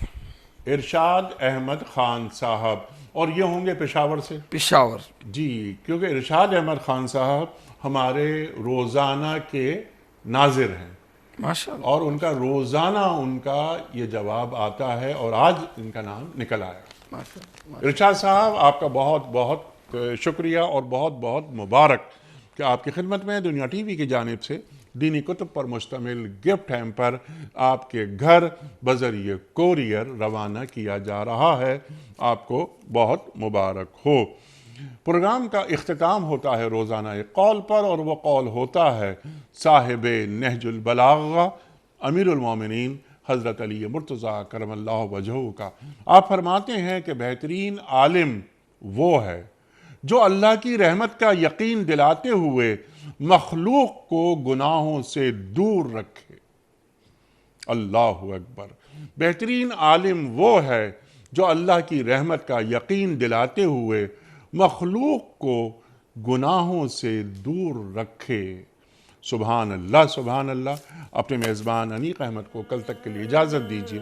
[SPEAKER 1] ارشاد احمد خان صاحب. اور یہ ہوں گے پشاور سے؟
[SPEAKER 2] پشاور.
[SPEAKER 1] جی، کیونکہ ارشاد احمد خان صاحب ہمارے روزانہ کے ناظر ہیں.
[SPEAKER 2] ماشاء اللہ.
[SPEAKER 1] اور ان کا روزانہ ان کا یہ جواب آتا ہے، اور آج ان کا نام نکل آیا.
[SPEAKER 2] ماشاء اللہ.
[SPEAKER 1] ارشاد صاحب آپ کا بہت بہت شکریہ اور بہت بہت مبارک کہ آپ کی خدمت میں دنیا ٹی وی کی جانب سے دینی کتب پر مشتمل گفٹ ہیمپر آپ کے گھر بذریعہ کوریئر روانہ کیا جا رہا ہے. آپ کو بہت مبارک ہو. پروگرام کا اختتام ہوتا ہے روزانہ ایک قول پر، اور وہ قول ہوتا ہے صاحب نہج البلاغہ امیر المومنین حضرت علی مرتضیٰ کرم اللہ وجہہ کا. آپ فرماتے ہیں کہ بہترین عالم وہ ہے جو اللہ کی رحمت کا یقین دلاتے ہوئے مخلوق کو گناہوں سے دور رکھے. اللہ اکبر. بہترین عالم وہ ہے جو اللہ کی رحمت کا یقین دلاتے ہوئے مخلوق کو گناہوں سے دور رکھے. سبحان اللہ سبحان اللہ. اپنے میزبان انیق احمد کو کل تک کے لیے اجازت دیجیے.